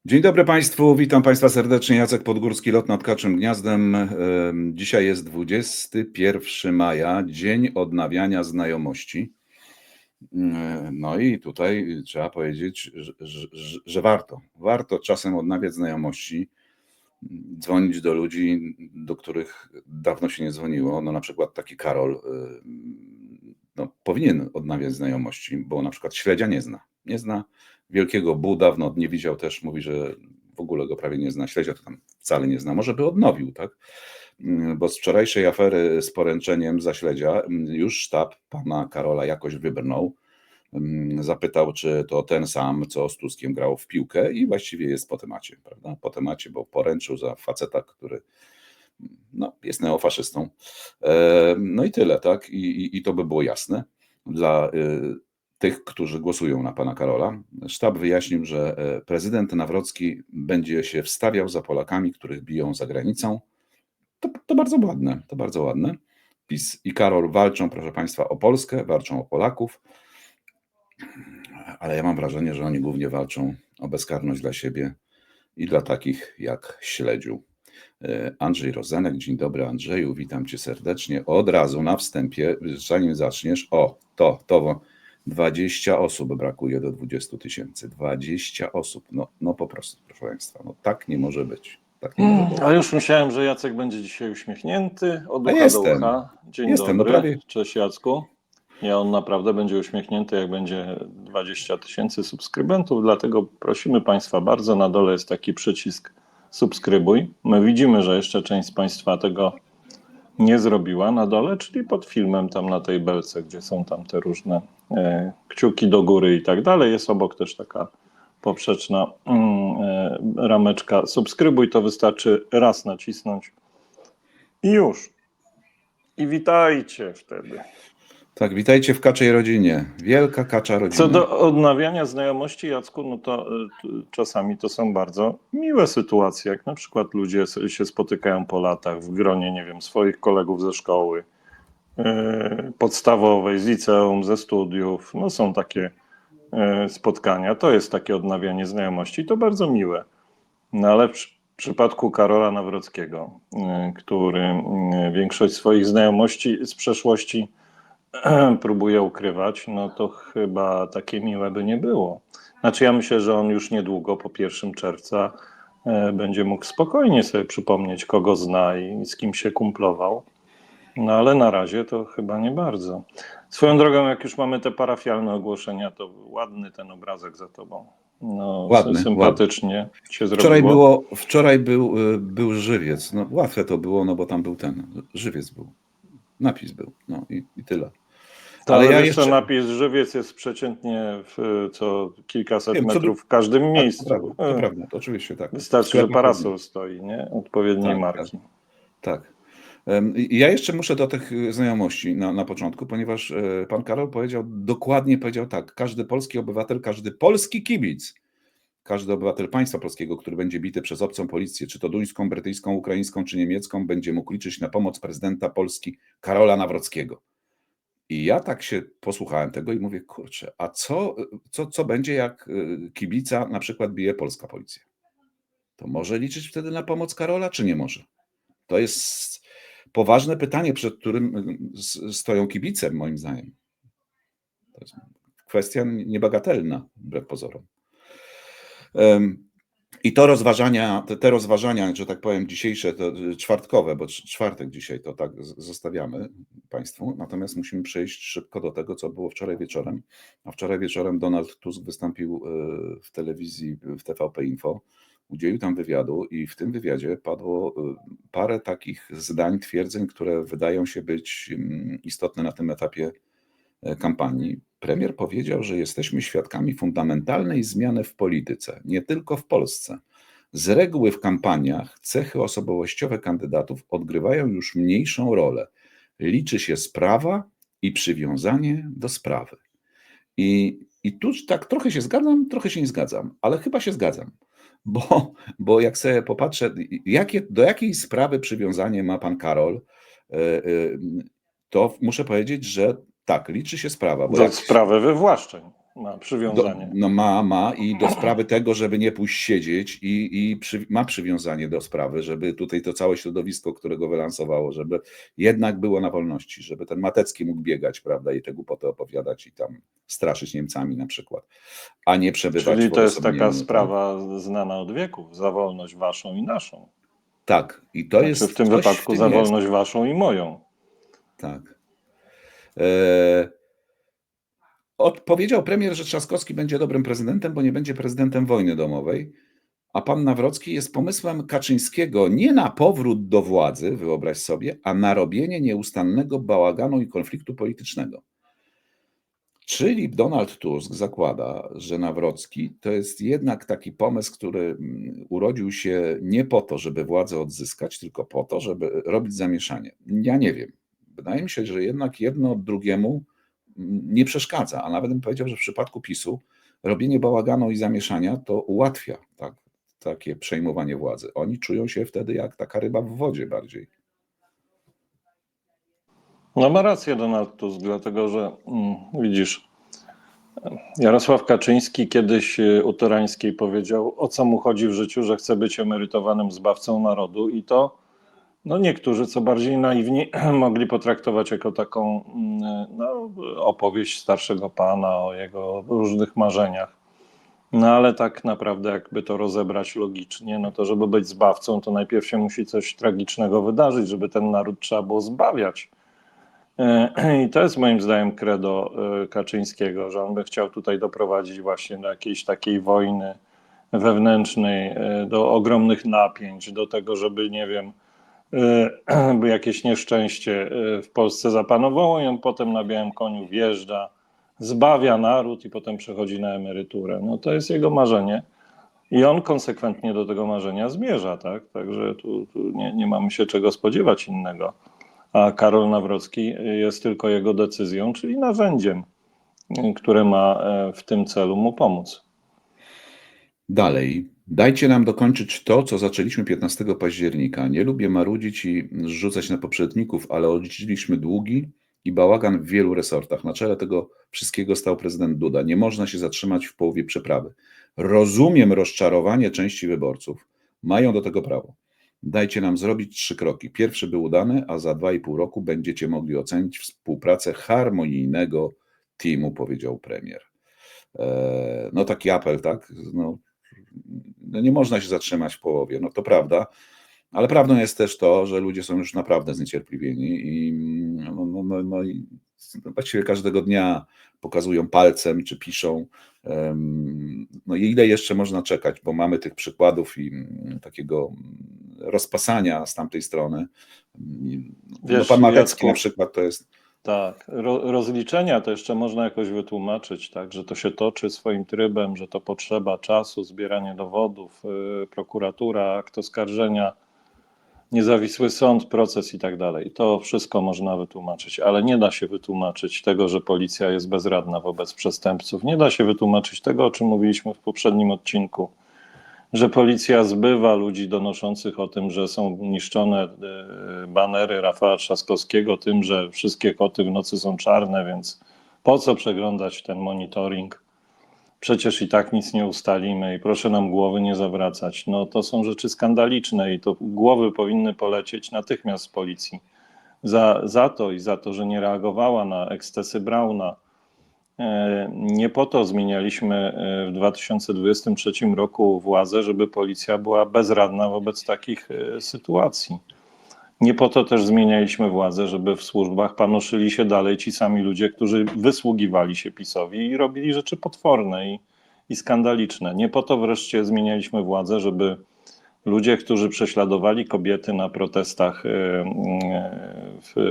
Dzień dobry Państwu, witam Państwa serdecznie. Jacek Podgórski, Lot nad Kaczym Gniazdem. Dzisiaj jest 21 maja, dzień odnawiania znajomości. No i tutaj trzeba powiedzieć, że warto czasem odnawiać znajomości, dzwonić do ludzi, do których dawno się nie dzwoniło. No na przykład taki Karol powinien odnawiać znajomości, bo na przykład Śledzia nie zna Wielkiego Bu, dawno nie widział też, mówi, że w ogóle go prawie nie zna. Śledzia to tam wcale nie zna, może by odnowił, tak? Bo z wczorajszej afery z poręczeniem za Śledzia już sztab pana Karola jakoś wybrnął. Zapytał, czy to ten sam, co z Tuskiem grał w piłkę i właściwie jest po temacie, prawda? Po temacie, bo poręczył za faceta, który jest neofaszystą. No i tyle, tak? I to by było jasne dla tych, którzy głosują na pana Karola. Sztab wyjaśnił, że prezydent Nawrocki będzie się wstawiał za Polakami, których biją za granicą. To bardzo ładne, to bardzo ładne. PiS i Karol walczą, proszę Państwa, o Polskę, walczą o Polaków, ale ja mam wrażenie, że oni głównie walczą o bezkarność dla siebie i dla takich jak Śledziu. Andrzej Rozenek, dzień dobry Andrzeju, witam Cię serdecznie. Od razu na wstępie, zanim zaczniesz, to 20 osób brakuje do 20 000. 20 osób, no po prostu, proszę Państwa, no tak nie może być. Tak nie może być. A już myślałem, że Jacek będzie dzisiaj uśmiechnięty od ucha do jestem. ucha. Dzień Jestem, dobry, no prawie. Cześć Jacku. Nie, on naprawdę będzie uśmiechnięty, jak będzie 20 000 subskrybentów, dlatego prosimy Państwa bardzo, na dole jest taki przycisk subskrybuj. My widzimy, że jeszcze część z Państwa tego nie zrobiła na dole, czyli pod filmem tam na tej belce, gdzie są tam te różne kciuki do góry i tak dalej. Jest obok też taka poprzeczna rameczka subskrybuj, to wystarczy raz nacisnąć i już. I witajcie wtedy. Tak, witajcie w kaczej rodzinie. Wielka kacza rodzina. Co do odnawiania znajomości, Jacku, no to czasami to są bardzo miłe sytuacje, jak na przykład ludzie się spotykają po latach w gronie, nie wiem, swoich kolegów ze szkoły podstawowej, z liceum, ze studiów. No są takie spotkania, to jest takie odnawianie znajomości, to bardzo miłe. No ale w przypadku Karola Nawrockiego, który większość swoich znajomości z przeszłości próbuje ukrywać, no to chyba takie miłe by nie było. Znaczy ja myślę, że on już niedługo, po 1 czerwca, będzie mógł spokojnie sobie przypomnieć, kogo zna i z kim się kumplował. No ale na razie to chyba nie bardzo. Swoją drogą, jak już mamy te parafialne ogłoszenia, to ładny ten obrazek za tobą. No, Ładny, sympatycznie się zrobiło. Wczoraj był żywiec. No łatwe to było, no bo tam był ten żywiec był. Napis był, no i tyle. Ale ja jeszcze napis żywiec jest przeciętnie co kilkaset metrów w każdym miejscu. To prawda, to oczywiście tak. Wystarczy, że parasol stoi, nie? Odpowiedniej marki. Tak. Ja jeszcze muszę do tych znajomości na początku, ponieważ pan Karol dokładnie powiedział tak, każdy polski obywatel, każdy polski kibic, każdy obywatel państwa polskiego, który będzie bity przez obcą policję, czy to duńską, brytyjską, ukraińską, czy niemiecką, będzie mógł liczyć na pomoc prezydenta Polski Karola Nawrockiego. I ja tak się posłuchałem tego i mówię, kurczę, a co będzie, jak kibica na przykład bije polska policja? To może liczyć wtedy na pomoc Karola, czy nie może? To jest poważne pytanie, przed którym stoją kibice, moim zdaniem. To jest kwestia niebagatelna, wbrew pozorom. I te rozważania, że tak powiem, dzisiejsze, to czwartkowe, bo czwartek dzisiaj, to tak zostawiamy Państwu. Natomiast musimy przejść szybko do tego, co było wczoraj wieczorem. A wczoraj wieczorem Donald Tusk wystąpił w telewizji, w TVP Info, udzielił tam wywiadu i w tym wywiadzie padło parę takich zdań, twierdzeń, które wydają się być istotne na tym etapie kampanii. Premier powiedział, że jesteśmy świadkami fundamentalnej zmiany w polityce, nie tylko w Polsce. Z reguły w kampaniach cechy osobowościowe kandydatów odgrywają już mniejszą rolę. Liczy się sprawa i przywiązanie do sprawy. I tu tak trochę się zgadzam, trochę się nie zgadzam, ale chyba się zgadzam. Bo jak sobie popatrzę, do jakiej sprawy przywiązanie ma pan Karol, to muszę powiedzieć, że tak, liczy się sprawa. Do sprawy wywłaszczeń. Ma przywiązanie. No ma i do sprawy tego, żeby nie pójść siedzieć ma przywiązanie do sprawy, żeby tutaj to całe środowisko, które go wylansowało, żeby jednak było na wolności, żeby ten Matecki mógł biegać, prawda, i te głupoty opowiadać i tam straszyć Niemcami na przykład, a nie przebywać Czyli w to jest taka odosobnieniu. Tak? sprawa znana od wieków, za wolność waszą i naszą. Tak, i to Znaczy w jest, tym coś w wypadku tym za jest. wolność waszą i moją. Tak. Powiedział premier, że Trzaskowski będzie dobrym prezydentem, bo nie będzie prezydentem wojny domowej, a pan Nawrocki jest pomysłem Kaczyńskiego nie na powrót do władzy, wyobraź sobie, a na robienie nieustannego bałaganu i konfliktu politycznego. Czyli Donald Tusk zakłada, że Nawrocki to jest jednak taki pomysł, który urodził się nie po to, żeby władzę odzyskać, tylko po to, żeby robić zamieszanie. Ja nie wiem. Wydaje mi się, że jednak jedno drugiemu nie przeszkadza, a nawet bym powiedział, że w przypadku PiS-u robienie bałaganu i zamieszania to ułatwia takie przejmowanie władzy. Oni czują się wtedy jak taka ryba w wodzie bardziej. No ma rację Donald Tusk, dlatego że widzisz, Jarosław Kaczyński kiedyś u Torańskiej powiedział, o co mu chodzi w życiu, że chce być emerytowanym zbawcą narodu i to no niektórzy, co bardziej naiwni, mogli potraktować jako taką no, opowieść starszego pana o jego różnych marzeniach. No ale tak naprawdę jakby to rozebrać logicznie, no to żeby być zbawcą, to najpierw się musi coś tragicznego wydarzyć, żeby ten naród trzeba było zbawiać. I to jest moim zdaniem credo Kaczyńskiego, że on by chciał tutaj doprowadzić właśnie do jakiejś takiej wojny wewnętrznej, do ogromnych napięć, do tego, żeby nie wiem, by jakieś nieszczęście w Polsce zapanowało i on potem na białym koniu wjeżdża, zbawia naród i potem przechodzi na emeryturę. No to jest jego marzenie i on konsekwentnie do tego marzenia zmierza, tak? Także tu nie mamy się czego spodziewać innego. A Karol Nawrocki jest tylko jego decyzją, czyli narzędziem, które ma w tym celu mu pomóc. Dalej. Dajcie nam dokończyć to, co zaczęliśmy 15 października. Nie lubię marudzić i rzucać na poprzedników, ale odrzuciliśmy długi i bałagan w wielu resortach. Na czele tego wszystkiego stał prezydent Duda. Nie można się zatrzymać w połowie przeprawy. Rozumiem rozczarowanie części wyborców. Mają do tego prawo. Dajcie nam zrobić 3 kroki. Pierwszy był udany, a za 2,5 roku będziecie mogli ocenić współpracę harmonijnego teamu, powiedział premier. No taki apel, tak? No nie można się zatrzymać w połowie, no to prawda, ale prawdą jest też to, że ludzie są już naprawdę zniecierpliwieni i właściwie każdego dnia pokazują palcem czy piszą. No i ile jeszcze można czekać, bo mamy tych przykładów i takiego rozpasania z tamtej strony. Wiesz, Pan Matecki Jacku, na przykład to jest. tak, rozliczenia to jeszcze można jakoś wytłumaczyć, tak, że to się toczy swoim trybem, że to potrzeba czasu, zbieranie dowodów, prokuratura, akt oskarżenia, niezawisły sąd, proces i tak dalej. To wszystko można wytłumaczyć, ale nie da się wytłumaczyć tego, że policja jest bezradna wobec przestępców. Nie da się wytłumaczyć tego, o czym mówiliśmy w poprzednim odcinku, że policja zbywa ludzi donoszących o tym, że są niszczone banery Rafała Trzaskowskiego tym, że wszystkie koty w nocy są czarne, więc po co przeglądać ten monitoring? Przecież i tak nic nie ustalimy i proszę nam głowy nie zawracać. No to są rzeczy skandaliczne i to głowy powinny polecieć natychmiast z policji za to i za to, że nie reagowała na ekscesy Brauna. Nie po to zmienialiśmy w 2023 roku władzę, żeby policja była bezradna wobec takich sytuacji. Nie po to też zmienialiśmy władzę, żeby w służbach panoszyli się dalej ci sami ludzie, którzy wysługiwali się PiS-owi i robili rzeczy potworne i skandaliczne. Nie po to wreszcie zmienialiśmy władzę, żeby ludzie, którzy prześladowali kobiety na protestach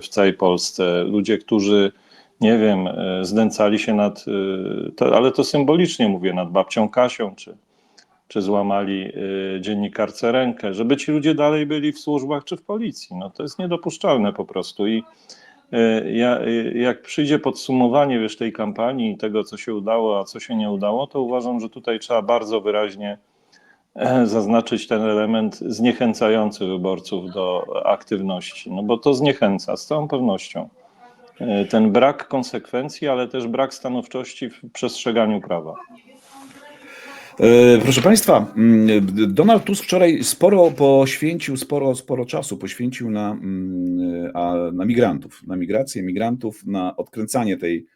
w całej Polsce, ludzie, którzy nie wiem, znęcali się ale to symbolicznie mówię, nad babcią Kasią, czy złamali dziennikarce rękę, żeby ci ludzie dalej byli w służbach czy w policji. No to jest niedopuszczalne po prostu i jak przyjdzie podsumowanie wiesz, tej kampanii i tego, co się udało, a co się nie udało, to uważam, że tutaj trzeba bardzo wyraźnie zaznaczyć ten element zniechęcający wyborców do aktywności, no bo to zniechęca z całą pewnością. ten brak konsekwencji, ale też brak stanowczości w przestrzeganiu prawa. Proszę Państwa, Donald Tusk wczoraj sporo czasu poświęcił na migrantów, na migrację migrantów, na odkręcanie tej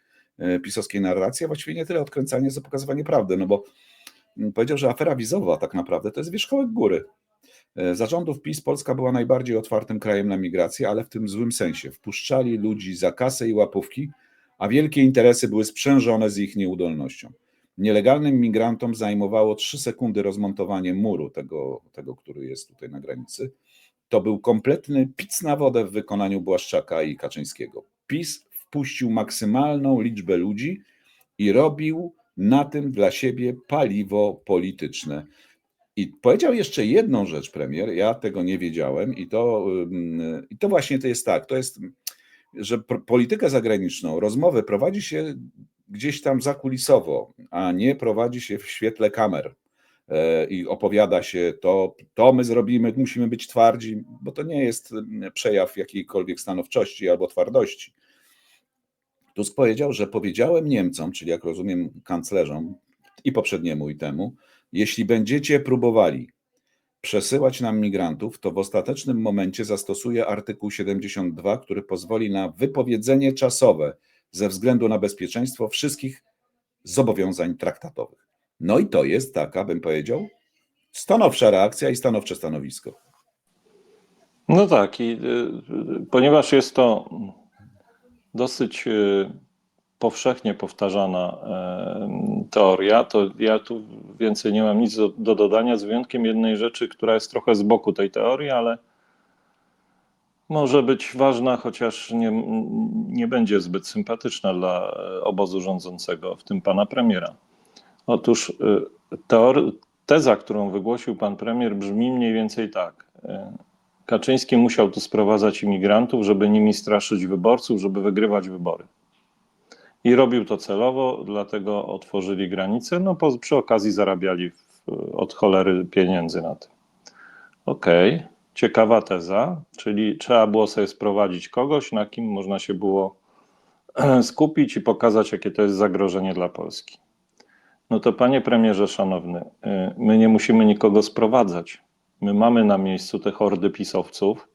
pisowskiej narracji, a właściwie nie tyle odkręcanie, co pokazywanie prawdy, no bo powiedział, że afera wizowa tak naprawdę to jest wierzchołek góry. Za rządów PiS Polska była najbardziej otwartym krajem na migrację, ale w tym złym sensie. Wpuszczali ludzi za kasę i łapówki, a wielkie interesy były sprzężone z ich nieudolnością. Nielegalnym migrantom zajmowało 3 sekundy rozmontowanie muru, tego, który jest tutaj na granicy. To był kompletny pic na wodę w wykonaniu Błaszczaka i Kaczyńskiego. PiS wpuścił maksymalną liczbę ludzi i robił na tym dla siebie paliwo polityczne. I powiedział jeszcze jedną rzecz premier, ja tego nie wiedziałem i to właśnie to jest tak, to jest, że politykę zagraniczną, rozmowy prowadzi się gdzieś tam zakulisowo, a nie prowadzi się w świetle kamer i opowiada się to my zrobimy, musimy być twardzi, bo to nie jest przejaw jakiejkolwiek stanowczości albo twardości. Tusk powiedział, że powiedziałem Niemcom, czyli jak rozumiem kanclerzom i poprzedniemu i temu, jeśli będziecie próbowali przesyłać nam migrantów, to w ostatecznym momencie zastosuję artykuł 72, który pozwoli na wypowiedzenie czasowe ze względu na bezpieczeństwo wszystkich zobowiązań traktatowych. No i to jest taka, bym powiedział, stanowcza reakcja i stanowcze stanowisko. No tak, ponieważ jest to dosyć powszechnie powtarzana teoria, to ja tu więcej nie mam nic do dodania, z wyjątkiem jednej rzeczy, która jest trochę z boku tej teorii, ale może być ważna, chociaż nie będzie zbyt sympatyczna dla obozu rządzącego, w tym pana premiera. Otóż teza, którą wygłosił pan premier, brzmi mniej więcej tak. Kaczyński musiał tu sprowadzać imigrantów, żeby nimi straszyć wyborców, żeby wygrywać wybory. I robił to celowo, dlatego otworzyli granice, no przy okazji zarabiali od cholery pieniędzy na tym. Okej, ciekawa teza, czyli trzeba było sobie sprowadzić kogoś, na kim można się było skupić i pokazać, jakie to jest zagrożenie dla Polski. No to panie premierze szanowny, my nie musimy nikogo sprowadzać. My mamy na miejscu te hordy pisowców,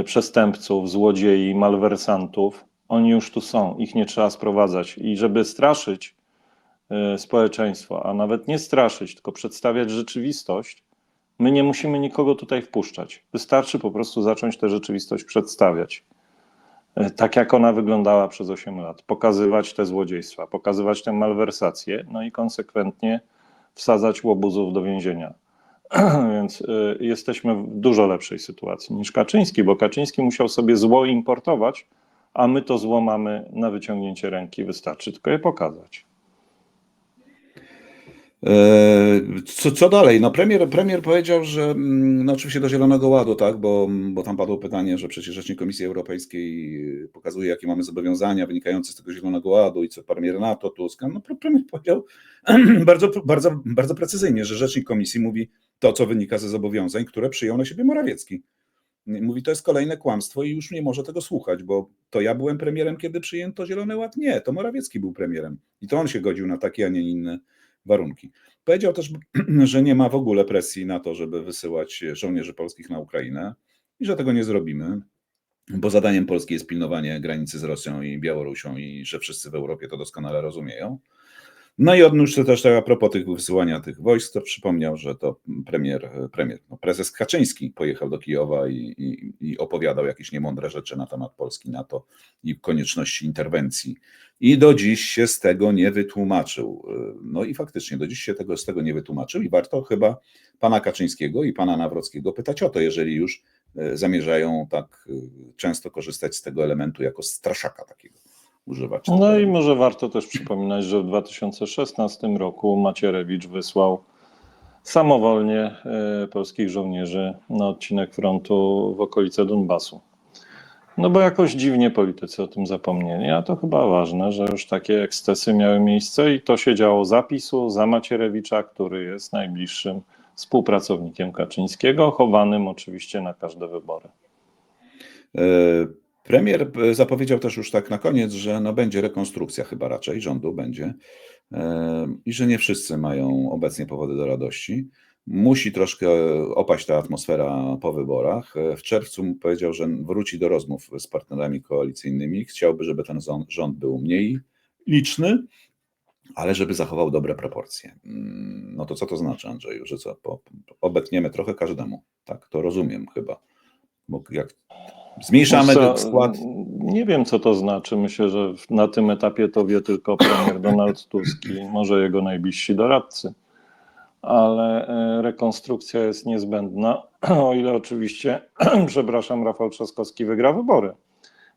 przestępców, złodziei, malwersantów. Oni już tu są, ich nie trzeba sprowadzać. I żeby straszyć społeczeństwo, a nawet nie straszyć, tylko przedstawiać rzeczywistość, my nie musimy nikogo tutaj wpuszczać. Wystarczy po prostu zacząć tę rzeczywistość przedstawiać. Tak jak ona wyglądała przez 8 lat. Pokazywać te złodziejstwa, pokazywać tę malwersację, no i konsekwentnie wsadzać łobuzów do więzienia. Więc jesteśmy w dużo lepszej sytuacji niż Kaczyński, bo Kaczyński musiał sobie zło importować, a my to zło mamy na wyciągnięcie ręki, wystarczy tylko je pokazać. Co dalej? No premier powiedział, że no oczywiście do Zielonego Ładu, tak, bo tam padło pytanie, że przecież rzecznik Komisji Europejskiej pokazuje, jakie mamy zobowiązania wynikające z tego Zielonego Ładu i co premier NATO, Tusk. No premier powiedział bardzo precyzyjnie, że rzecznik Komisji mówi to, co wynika ze zobowiązań, które przyjął na siebie Morawiecki. Mówi, to jest kolejne kłamstwo i już nie może tego słuchać, bo to ja byłem premierem, kiedy przyjęto Zielony Ład. Nie, to Morawiecki był premierem i to on się godził na takie, a nie inne warunki. Powiedział też, że nie ma w ogóle presji na to, żeby wysyłać żołnierzy polskich na Ukrainę i że tego nie zrobimy, bo zadaniem Polski jest pilnowanie granicy z Rosją i Białorusią i że wszyscy w Europie to doskonale rozumieją. No i odniósł też a propos wysyłania tych wojsk, to przypomniał, że to prezes Kaczyński pojechał do Kijowa i opowiadał jakieś niemądre rzeczy na temat Polski, NATO i konieczności interwencji. I do dziś się z tego nie wytłumaczył. No i faktycznie do dziś się z tego nie wytłumaczył i warto chyba pana Kaczyńskiego i pana Nawrockiego pytać o to, jeżeli już zamierzają tak często korzystać z tego elementu jako straszaka takiego. Używać. No i może warto też przypominać, że w 2016 roku Macierewicz wysłał samowolnie polskich żołnierzy na odcinek frontu w okolice Donbasu. No bo jakoś dziwnie politycy o tym zapomnieli, a to chyba ważne, że już takie ekscesy miały miejsce i to się działo za PiS-u, za Macierewicza, który jest najbliższym współpracownikiem Kaczyńskiego, chowanym oczywiście na każde wybory. Premier zapowiedział też już tak na koniec, że no będzie rekonstrukcja chyba raczej, rządu będzie i że nie wszyscy mają obecnie powody do radości. Musi troszkę opaść ta atmosfera po wyborach. W czerwcu powiedział, że wróci do rozmów z partnerami koalicyjnymi. Chciałby, żeby ten rząd był mniej liczny, ale żeby zachował dobre proporcje. No to co to znaczy, Andrzeju, że co, obetniemy trochę każdemu, tak? To rozumiem chyba, bo jak zmniejszamy skład. Nie wiem, co to znaczy. Myślę, że na tym etapie to wie tylko premier Donald Tusk i może jego najbliżsi doradcy. Ale rekonstrukcja jest niezbędna, o ile oczywiście, przepraszam, Rafał Trzaskowski wygra wybory.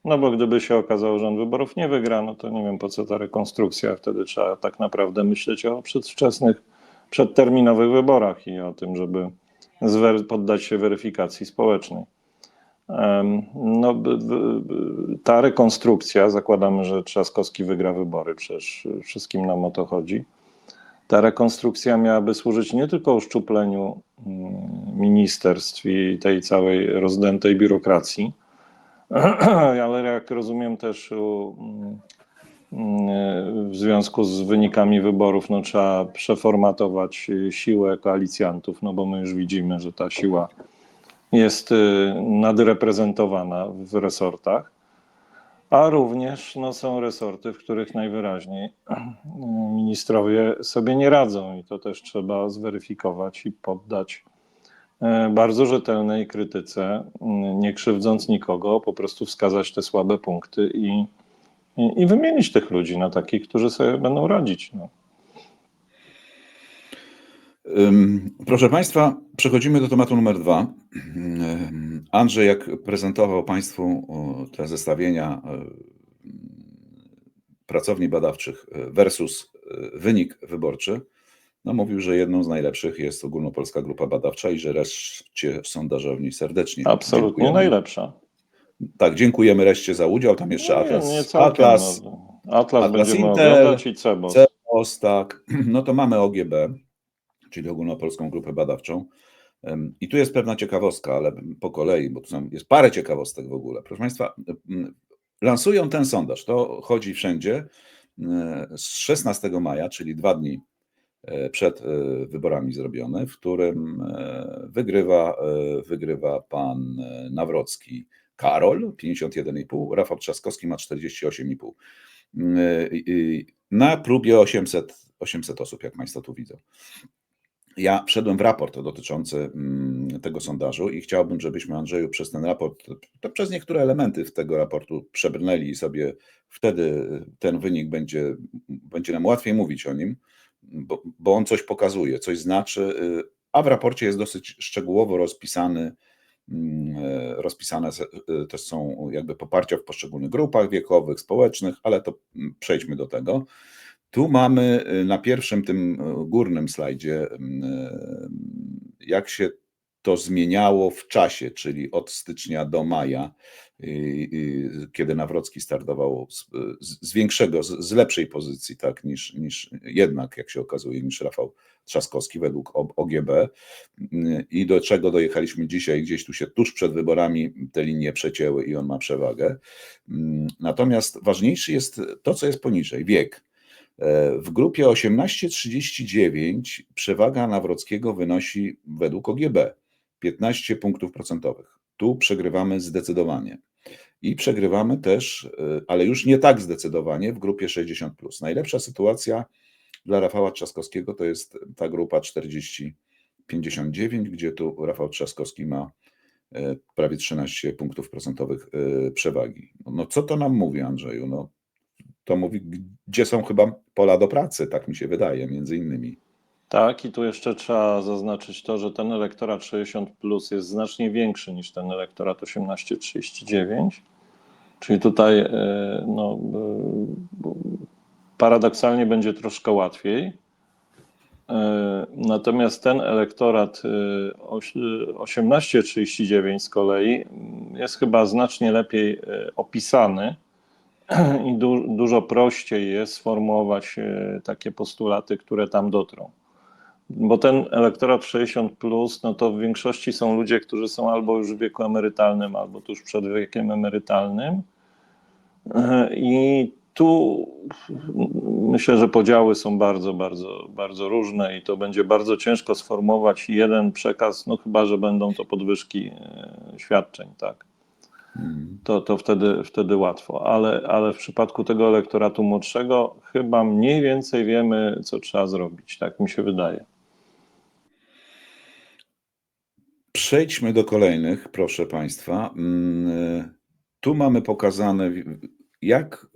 No bo gdyby się okazało, że on wyborów nie wygra, no to nie wiem, po co ta rekonstrukcja. Wtedy trzeba tak naprawdę myśleć o przedwczesnych, przedterminowych wyborach i o tym, żeby poddać się weryfikacji społecznej. No, ta rekonstrukcja, zakładamy, że Trzaskowski wygra wybory, przecież wszystkim nam o to chodzi. Ta rekonstrukcja miałaby służyć nie tylko uszczupleniu ministerstw i tej całej rozdętej biurokracji, ale jak rozumiem też w związku z wynikami wyborów no, trzeba przeformatować siłę koalicjantów, no bo my już widzimy, że ta siła jest nadreprezentowana w resortach, a również no, są resorty, w których najwyraźniej ministrowie sobie nie radzą i to też trzeba zweryfikować i poddać bardzo rzetelnej krytyce, nie krzywdząc nikogo, po prostu wskazać te słabe punkty i wymienić tych ludzi na takich, którzy sobie będą radzić. No. Proszę Państwa, przechodzimy do tematu numer 2. Andrzej, jak prezentował Państwu te zestawienia pracowni badawczych versus wynik wyborczy, no mówił, że jedną z najlepszych jest Ogólnopolska Grupa Badawcza i że reszcie sondażowni serdecznie Absolutnie dziękujemy. Najlepsza. Tak, dziękujemy reszcie za udział. Tam jeszcze Atlas. Nie całkiem, Atlas będziemy oglądać i CEBOS. CEBOS, tak. No to mamy OGB, czyli Ogólnopolską Grupę Badawczą. I tu jest pewna ciekawostka, ale po kolei, bo tu jest parę ciekawostek w ogóle. Proszę Państwa, lansują ten sondaż, to chodzi wszędzie, z 16 maja, czyli 2 dni przed wyborami zrobione, w którym wygrywa pan Nawrocki Karol, 51,5, Rafał Trzaskowski ma 48,5. Na próbie 800 osób, jak Państwo tu widzą. Ja wszedłem w raport dotyczący tego sondażu i chciałbym, żebyśmy, Andrzeju, przez ten raport, to przez niektóre elementy tego raportu przebrnęli i sobie wtedy ten wynik będzie nam łatwiej mówić o nim, bo on coś pokazuje, coś znaczy, a w raporcie jest dosyć szczegółowo rozpisane też są jakby poparcia w poszczególnych grupach wiekowych, społecznych, ale to przejdźmy do tego. Tu mamy na pierwszym tym górnym slajdzie, jak się to zmieniało w czasie, czyli od stycznia do maja, kiedy Nawrocki startował z lepszej pozycji, tak, niż jednak, jak się okazuje, niż Rafał Trzaskowski według OGB. I do czego dojechaliśmy dzisiaj, gdzieś tu się tuż przed wyborami te linie przecięły i on ma przewagę. Natomiast ważniejszy jest to, co jest poniżej, wiek. W grupie 18-39 przewaga Nawrockiego wynosi według OGB 15 punktów procentowych. Tu przegrywamy zdecydowanie. I przegrywamy też, ale już nie tak zdecydowanie, w grupie 60+. Najlepsza sytuacja dla Rafała Trzaskowskiego to jest ta grupa 40-59, gdzie tu Rafał Trzaskowski ma prawie 13 punktów procentowych przewagi. No co to nam mówi, Andrzeju? No, to mówi, gdzie są chyba pola do pracy, tak mi się wydaje, między innymi. Tak, i tu jeszcze trzeba zaznaczyć to, że ten elektorat 60+ jest znacznie większy niż ten elektorat 18-39, czyli tutaj no, paradoksalnie będzie troszkę łatwiej. Natomiast ten elektorat 18-39 z kolei jest chyba znacznie lepiej opisany i dużo prościej jest sformułować takie postulaty, które tam dotrą. Bo ten elektorat 60+, no to w większości są ludzie, którzy są albo już w wieku emerytalnym, albo tuż przed wiekiem emerytalnym I tu myślę, że podziały są bardzo, bardzo, bardzo różne i to będzie bardzo ciężko sformułować jeden przekaz, no chyba, że będą to podwyżki świadczeń, tak. To wtedy łatwo, ale w przypadku tego elektoratu młodszego chyba mniej więcej wiemy, co trzeba zrobić, tak mi się wydaje. Przejdźmy do kolejnych, proszę Państwa. Tu mamy pokazane, jak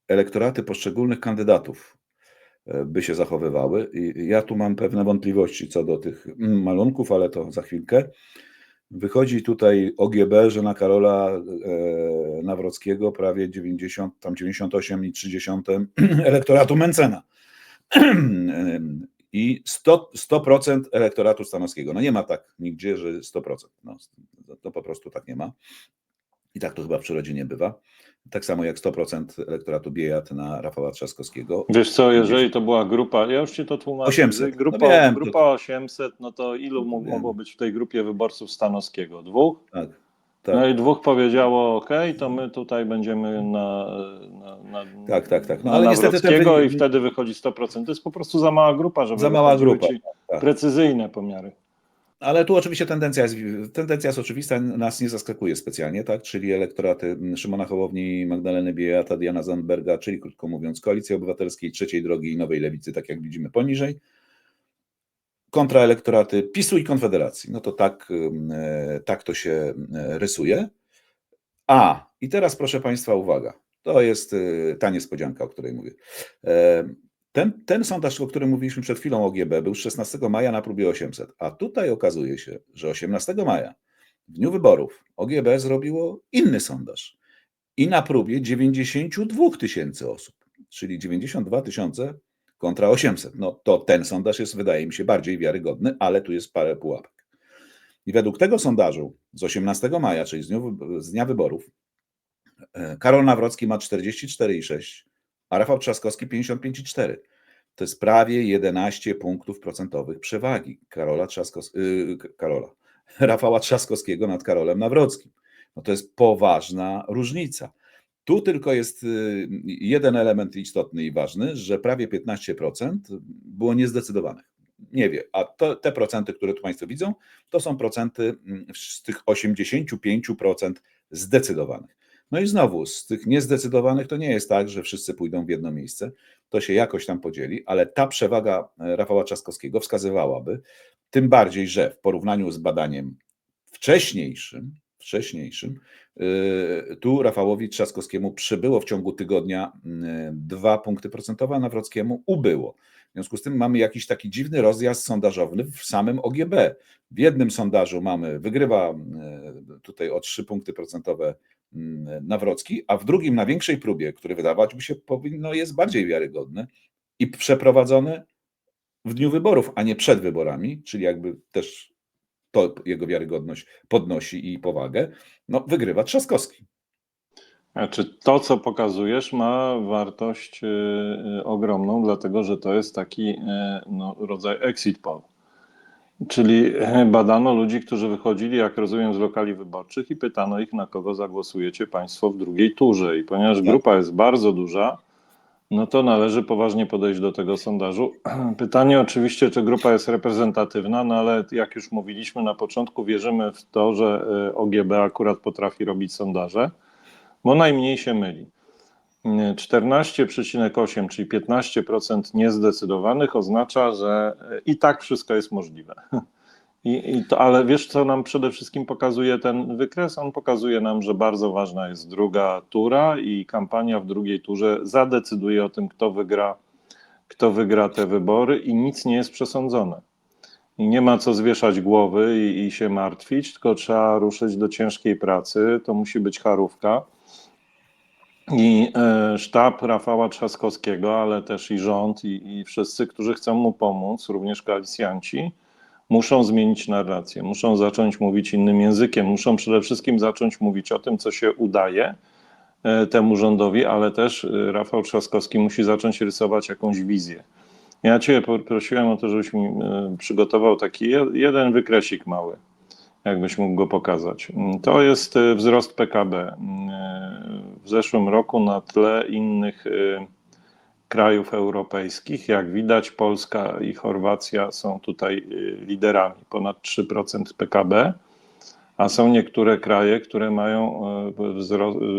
elektoraty poszczególnych kandydatów by się zachowywały. I ja tu mam pewne wątpliwości co do tych malunków, ale to za chwilkę. Wychodzi tutaj OGB, że na Karola Nawrockiego prawie 90, tam 98,3 elektoratu Mencena. I 100% elektoratu stanowskiego. No nie ma tak nigdzie, że 100%. No, to po prostu tak nie ma. I tak to chyba w przyrodzie nie bywa. Tak samo jak 100% elektoratu Biejat na Rafała Trzaskowskiego. Wiesz co, jeżeli to była grupa, ja już ci to tłumaczę, 800. jeżeli grupa, No wiem, grupa 800, no to ilu mogło być w tej grupie wyborców Stanowskiego? 2? Tak, No tak. i 2 powiedziało, OK, to my tutaj będziemy na Tak. No na ale niestety ten Nawrockiego wynik, i wtedy wychodzi 100%. To jest po prostu za mała grupa, żeby za mała wychodziły grupa. ci Tak. precyzyjne pomiary. Ale tu oczywiście tendencja jest oczywista, nas nie zaskakuje specjalnie, tak? Czyli elektoraty Szymona Hołowni, Magdaleny Biejata, Diana Zandberga, czyli krótko mówiąc Koalicji Obywatelskiej, Trzeciej Drogi i Nowej Lewicy, tak jak widzimy poniżej, kontra elektoraty PiS-u i Konfederacji. No to tak to się rysuje. I teraz proszę Państwa, uwaga, to jest ta niespodzianka, o której mówię. Ten sondaż, o którym mówiliśmy przed chwilą, OGB, był 16 maja na próbie 800, a tutaj okazuje się, że 18 maja, w dniu wyborów, OGB zrobiło inny sondaż i na próbie 92 000 osób, czyli 92 000 kontra 800. No to ten sondaż jest, wydaje mi się, bardziej wiarygodny, ale tu jest parę pułapek. I według tego sondażu z 18 maja, czyli z dnia wyborów, Karol Nawrocki ma 44,6, a Rafał Trzaskowski 55,4. To jest prawie 11 punktów procentowych przewagi Rafała Trzaskowskiego nad Karolem Nawrockim. No to jest poważna różnica. Tu tylko jest jeden element istotny i ważny, że prawie 15% było niezdecydowanych. Nie wie, a te procenty, które tu Państwo widzą, to są procenty z tych 85% zdecydowanych. No i znowu, z tych niezdecydowanych to nie jest tak, że wszyscy pójdą w jedno miejsce, to się jakoś tam podzieli, ale ta przewaga Rafała Trzaskowskiego wskazywałaby, tym bardziej, że w porównaniu z badaniem wcześniejszym, tu Rafałowi Trzaskowskiemu przybyło w ciągu tygodnia 2 punkty procentowe, a Nawrockiemu ubyło. W związku z tym mamy jakiś taki dziwny rozjazd sondażowny w samym OGB. W jednym sondażu wygrywa tutaj o 3 punkty procentowe Nawrocki, a w drugim na większej próbie, który wydawać by się powinno jest bardziej wiarygodny i przeprowadzony w dniu wyborów, a nie przed wyborami, czyli jakby też to jego wiarygodność podnosi i powagę, no wygrywa Trzaskowski. Znaczy to, co pokazujesz, ma wartość ogromną, dlatego że to jest taki rodzaj exit poll. Czyli badano ludzi, którzy wychodzili, jak rozumiem, z lokali wyborczych i pytano ich, na kogo zagłosujecie Państwo w drugiej turze. I ponieważ grupa jest bardzo duża, no to należy poważnie podejść do tego sondażu. Pytanie oczywiście, czy grupa jest reprezentatywna, no ale jak już mówiliśmy na początku, wierzymy w to, że OGB akurat potrafi robić sondaże, bo najmniej się myli. 14,8, czyli 15% niezdecydowanych oznacza, że i tak wszystko jest możliwe. Ale wiesz, co nam przede wszystkim pokazuje ten wykres? On pokazuje nam, że bardzo ważna jest druga tura i kampania w drugiej turze zadecyduje o tym, kto wygra te wybory i nic nie jest przesądzone. I nie ma co zwieszać głowy i się martwić, tylko trzeba ruszyć do ciężkiej pracy. To musi być charówka. I sztab Rafała Trzaskowskiego, ale też i rząd i wszyscy, którzy chcą mu pomóc, również koalicjanci, muszą zmienić narrację, muszą zacząć mówić innym językiem, muszą przede wszystkim zacząć mówić o tym, co się udaje temu rządowi, ale też Rafał Trzaskowski musi zacząć rysować jakąś wizję. Ja Cię prosiłem o to, żebyś mi przygotował taki jeden wykresik mały. jakbyś mógł go pokazać. To jest wzrost PKB. W zeszłym roku na tle innych krajów europejskich, jak widać, Polska i Chorwacja są tutaj liderami, ponad 3% PKB, a są niektóre kraje, które mają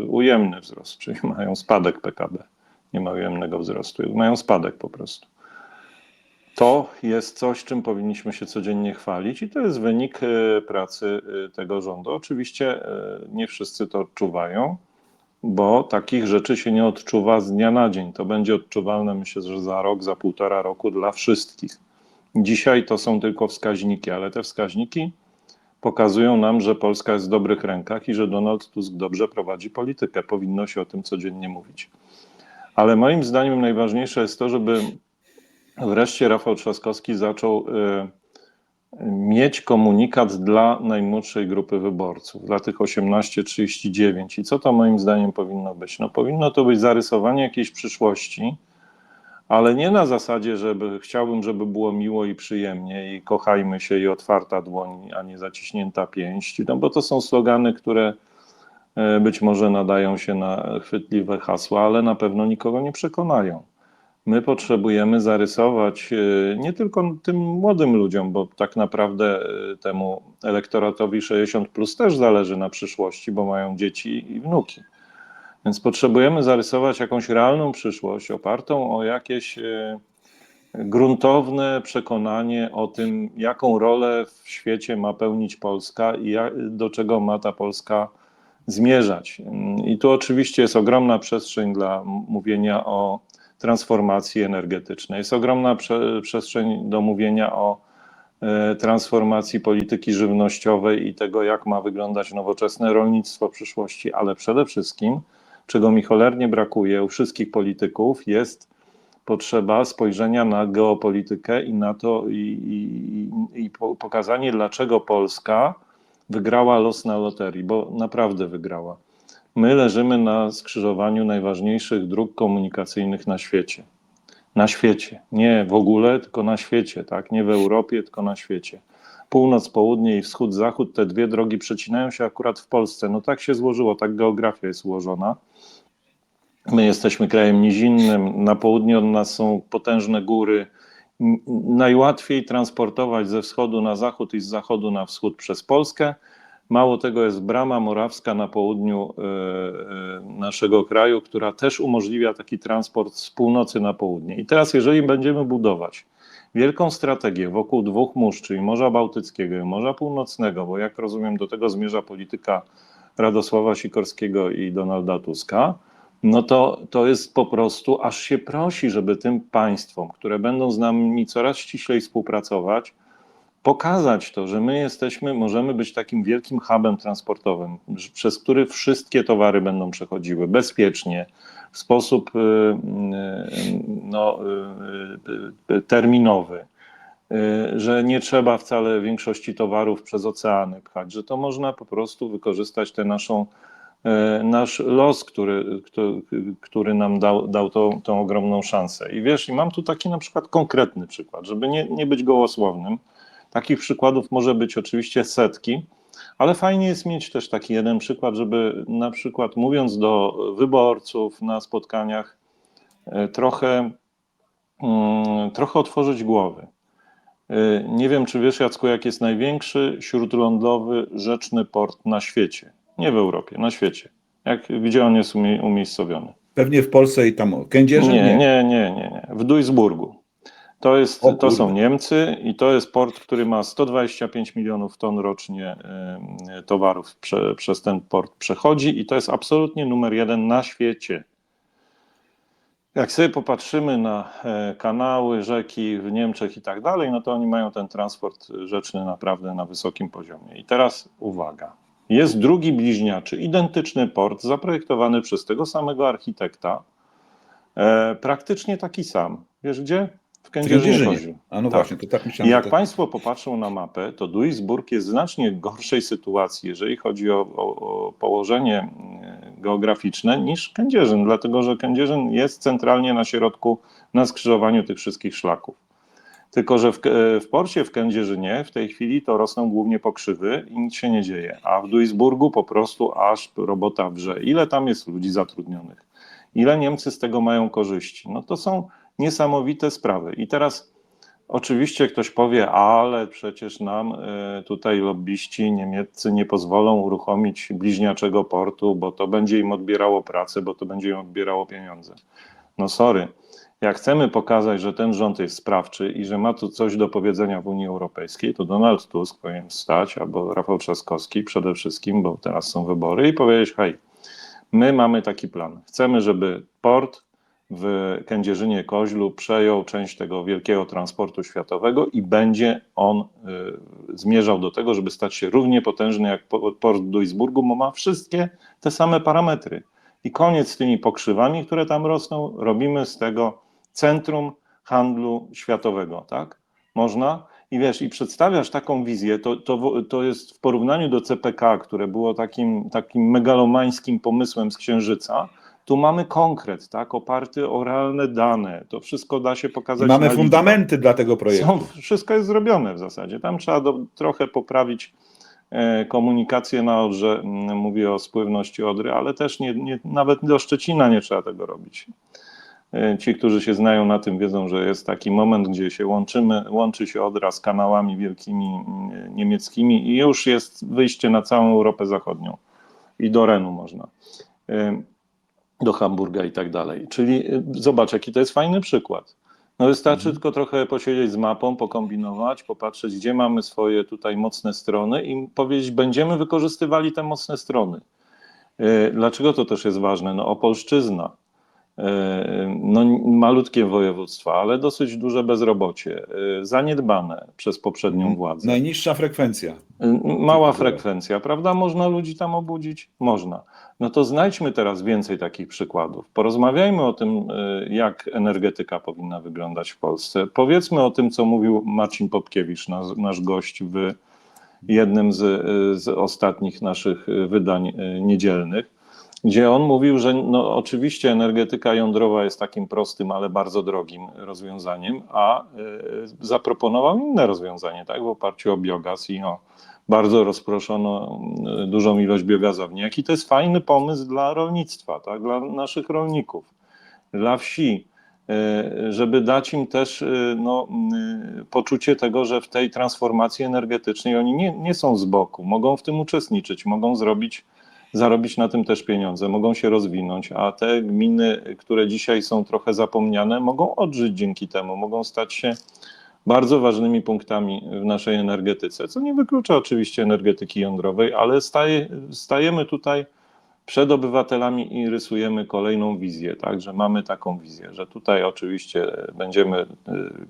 ujemny wzrost, czyli mają spadek PKB. Nie ma ujemnego wzrostu, mają spadek po prostu. To jest coś, czym powinniśmy się codziennie chwalić i to jest wynik pracy tego rządu. Oczywiście nie wszyscy to odczuwają, bo takich rzeczy się nie odczuwa z dnia na dzień. To będzie odczuwalne, myślę, że za rok, za 1,5 roku dla wszystkich. Dzisiaj to są tylko wskaźniki, ale te wskaźniki pokazują nam, że Polska jest w dobrych rękach i że Donald Tusk dobrze prowadzi politykę. Powinno się o tym codziennie mówić. Ale moim zdaniem najważniejsze jest to, żeby wreszcie Rafał Trzaskowski zaczął mieć komunikat dla najmłodszej grupy wyborców, dla tych 18-39. I co to moim zdaniem powinno być? No, powinno to być zarysowanie jakiejś przyszłości, ale nie na zasadzie, chciałbym, żeby było miło i przyjemnie i kochajmy się i otwarta dłoń, a nie zaciśnięta pięść, no bo to są slogany, które być może nadają się na chwytliwe hasła, ale na pewno nikogo nie przekonają. My potrzebujemy zarysować nie tylko tym młodym ludziom, bo tak naprawdę temu elektoratowi 60 plus też zależy na przyszłości, bo mają dzieci i wnuki. Więc potrzebujemy zarysować jakąś realną przyszłość opartą o jakieś gruntowne przekonanie o tym, jaką rolę w świecie ma pełnić Polska i do czego ma ta Polska zmierzać. I tu oczywiście jest ogromna przestrzeń dla mówienia o transformacji energetycznej, jest ogromna przestrzeń do mówienia o transformacji polityki żywnościowej i tego, jak ma wyglądać nowoczesne rolnictwo w przyszłości, ale przede wszystkim, czego mi cholernie brakuje u wszystkich polityków, jest potrzeba spojrzenia na geopolitykę i na to i pokazanie, dlaczego Polska wygrała los na loterii, bo naprawdę wygrała. My leżymy na skrzyżowaniu najważniejszych dróg komunikacyjnych na świecie. Na świecie. Nie w ogóle, tylko na świecie, tak? Nie w Europie, tylko na świecie. Północ, południe i wschód, zachód, te dwie drogi przecinają się akurat w Polsce. No tak się złożyło, tak geografia jest ułożona. My jesteśmy krajem nizinnym, na południe od nas są potężne góry. Najłatwiej transportować ze wschodu na zachód i z zachodu na wschód przez Polskę. Mało tego, jest Brama Morawska na południu naszego kraju, która też umożliwia taki transport z północy na południe. I teraz, jeżeli będziemy budować wielką strategię wokół dwóch mórz, czyli Morza Bałtyckiego i Morza Północnego, bo jak rozumiem, do tego zmierza polityka Radosława Sikorskiego i Donalda Tuska, no to jest po prostu, aż się prosi, żeby tym państwom, które będą z nami coraz ściślej współpracować, pokazać to, że my możemy być takim wielkim hubem transportowym, przez który wszystkie towary będą przechodziły bezpiecznie, w sposób terminowy, że nie trzeba wcale większości towarów przez oceany pchać, że to można po prostu wykorzystać nasz los, który nam dał tą ogromną szansę. I wiesz, i mam tu taki na przykład konkretny przykład, żeby nie być gołosłownym. Takich przykładów może być oczywiście setki, ale fajnie jest mieć też taki jeden przykład, żeby na przykład mówiąc do wyborców na spotkaniach trochę otworzyć głowy. Nie wiem, czy wiesz, Jacku, jak jest największy śródlądowy rzeczny port na świecie. Nie w Europie, na świecie. Gdzie on jest umiejscowiony? Pewnie w Polsce i tam Kędzierzyn? Nie. W Duisburgu. To są Niemcy i to jest port, który ma 125 milionów ton rocznie towarów przez ten port przechodzi i to jest absolutnie numer jeden na świecie. Jak sobie popatrzymy na kanały, rzeki w Niemczech i tak dalej, no to oni mają ten transport rzeczny naprawdę na wysokim poziomie. I teraz uwaga. Jest drugi bliźniaczy, identyczny port, zaprojektowany przez tego samego architekta, praktycznie taki sam. Wiesz gdzie? W Kędzierzynie-Koźlu. A no tak. właśnie, to tak myślałem. I jak Państwo popatrzą na mapę, to Duisburg jest w znacznie gorszej sytuacji, jeżeli chodzi o położenie geograficzne, niż Kędzierzyn, dlatego że Kędzierzyn jest centralnie na środku, na skrzyżowaniu tych wszystkich szlaków. Tylko że w porcie w Kędzierzynie w tej chwili to rosną głównie pokrzywy i nic się nie dzieje, a w Duisburgu po prostu aż robota wrze. Ile tam jest ludzi zatrudnionych? Ile Niemcy z tego mają korzyści? No to są niesamowite sprawy. I teraz oczywiście ktoś powie, ale przecież nam tutaj lobbyści niemieccy nie pozwolą uruchomić bliźniaczego portu, bo to będzie im odbierało pracę, bo to będzie im odbierało pieniądze. No sorry, jak chcemy pokazać, że ten rząd jest sprawczy i że ma tu coś do powiedzenia w Unii Europejskiej, to Donald Tusk powinien wstać, albo Rafał Trzaskowski przede wszystkim, bo teraz są wybory, i powiedzieć, hej, my mamy taki plan. Chcemy, żeby port w Kędzierzynie-Koźlu przejął część tego wielkiego transportu światowego i będzie on zmierzał do tego, żeby stać się równie potężny jak port w Duisburgu, bo ma wszystkie te same parametry. I koniec z tymi pokrzywami, które tam rosną, robimy z tego centrum handlu światowego, tak? Można? I wiesz, i przedstawiasz taką wizję, to jest w porównaniu do CPK, które było takim megalomańskim pomysłem z Księżyca, tu mamy konkret, tak, oparty o realne dane. To wszystko da się I pokazać mamy na liczbach. fundamenty dla tego projektu. Wszystko jest zrobione w zasadzie. Tam trzeba trochę poprawić komunikację na Odrze, mówię o spływności Odry, ale też nawet do Szczecina nie trzeba tego robić. Ci, którzy się znają na tym, wiedzą, że jest taki moment, gdzie się łączy się Odra z kanałami wielkimi niemieckimi i już jest wyjście na całą Europę Zachodnią i do Renu można, do Hamburga i tak dalej. Czyli zobacz, jaki to jest fajny przykład. No wystarczy tylko trochę posiedzieć z mapą, pokombinować, popatrzeć, gdzie mamy swoje tutaj mocne strony i powiedzieć, będziemy wykorzystywali te mocne strony. Dlaczego to też jest ważne? No Opolszczyzna. No, malutkie województwa, ale dosyć duże bezrobocie, zaniedbane przez poprzednią władzę. Najniższa frekwencja. Mała frekwencja, prawda? Można ludzi tam obudzić? Można. No to znajdźmy teraz więcej takich przykładów. Porozmawiajmy o tym, jak energetyka powinna wyglądać w Polsce. Powiedzmy o tym, co mówił Marcin Popkiewicz, nasz gość w jednym z ostatnich naszych wydań niedzielnych, gdzie on mówił, że no oczywiście energetyka jądrowa jest takim prostym, ale bardzo drogim rozwiązaniem, a zaproponował inne rozwiązanie, tak, w oparciu o biogaz i o bardzo rozproszoną dużą ilość biogazowni. Jaki to jest fajny pomysł dla rolnictwa, tak, dla naszych rolników, dla wsi, żeby dać im też poczucie tego, że w tej transformacji energetycznej oni nie są z boku, mogą w tym uczestniczyć, mogą zarobić na tym też pieniądze, mogą się rozwinąć, a te gminy, które dzisiaj są trochę zapomniane, mogą odżyć dzięki temu, mogą stać się bardzo ważnymi punktami w naszej energetyce, co nie wyklucza oczywiście energetyki jądrowej, ale stajemy tutaj przed obywatelami i rysujemy kolejną wizję, tak, że mamy taką wizję, że tutaj oczywiście będziemy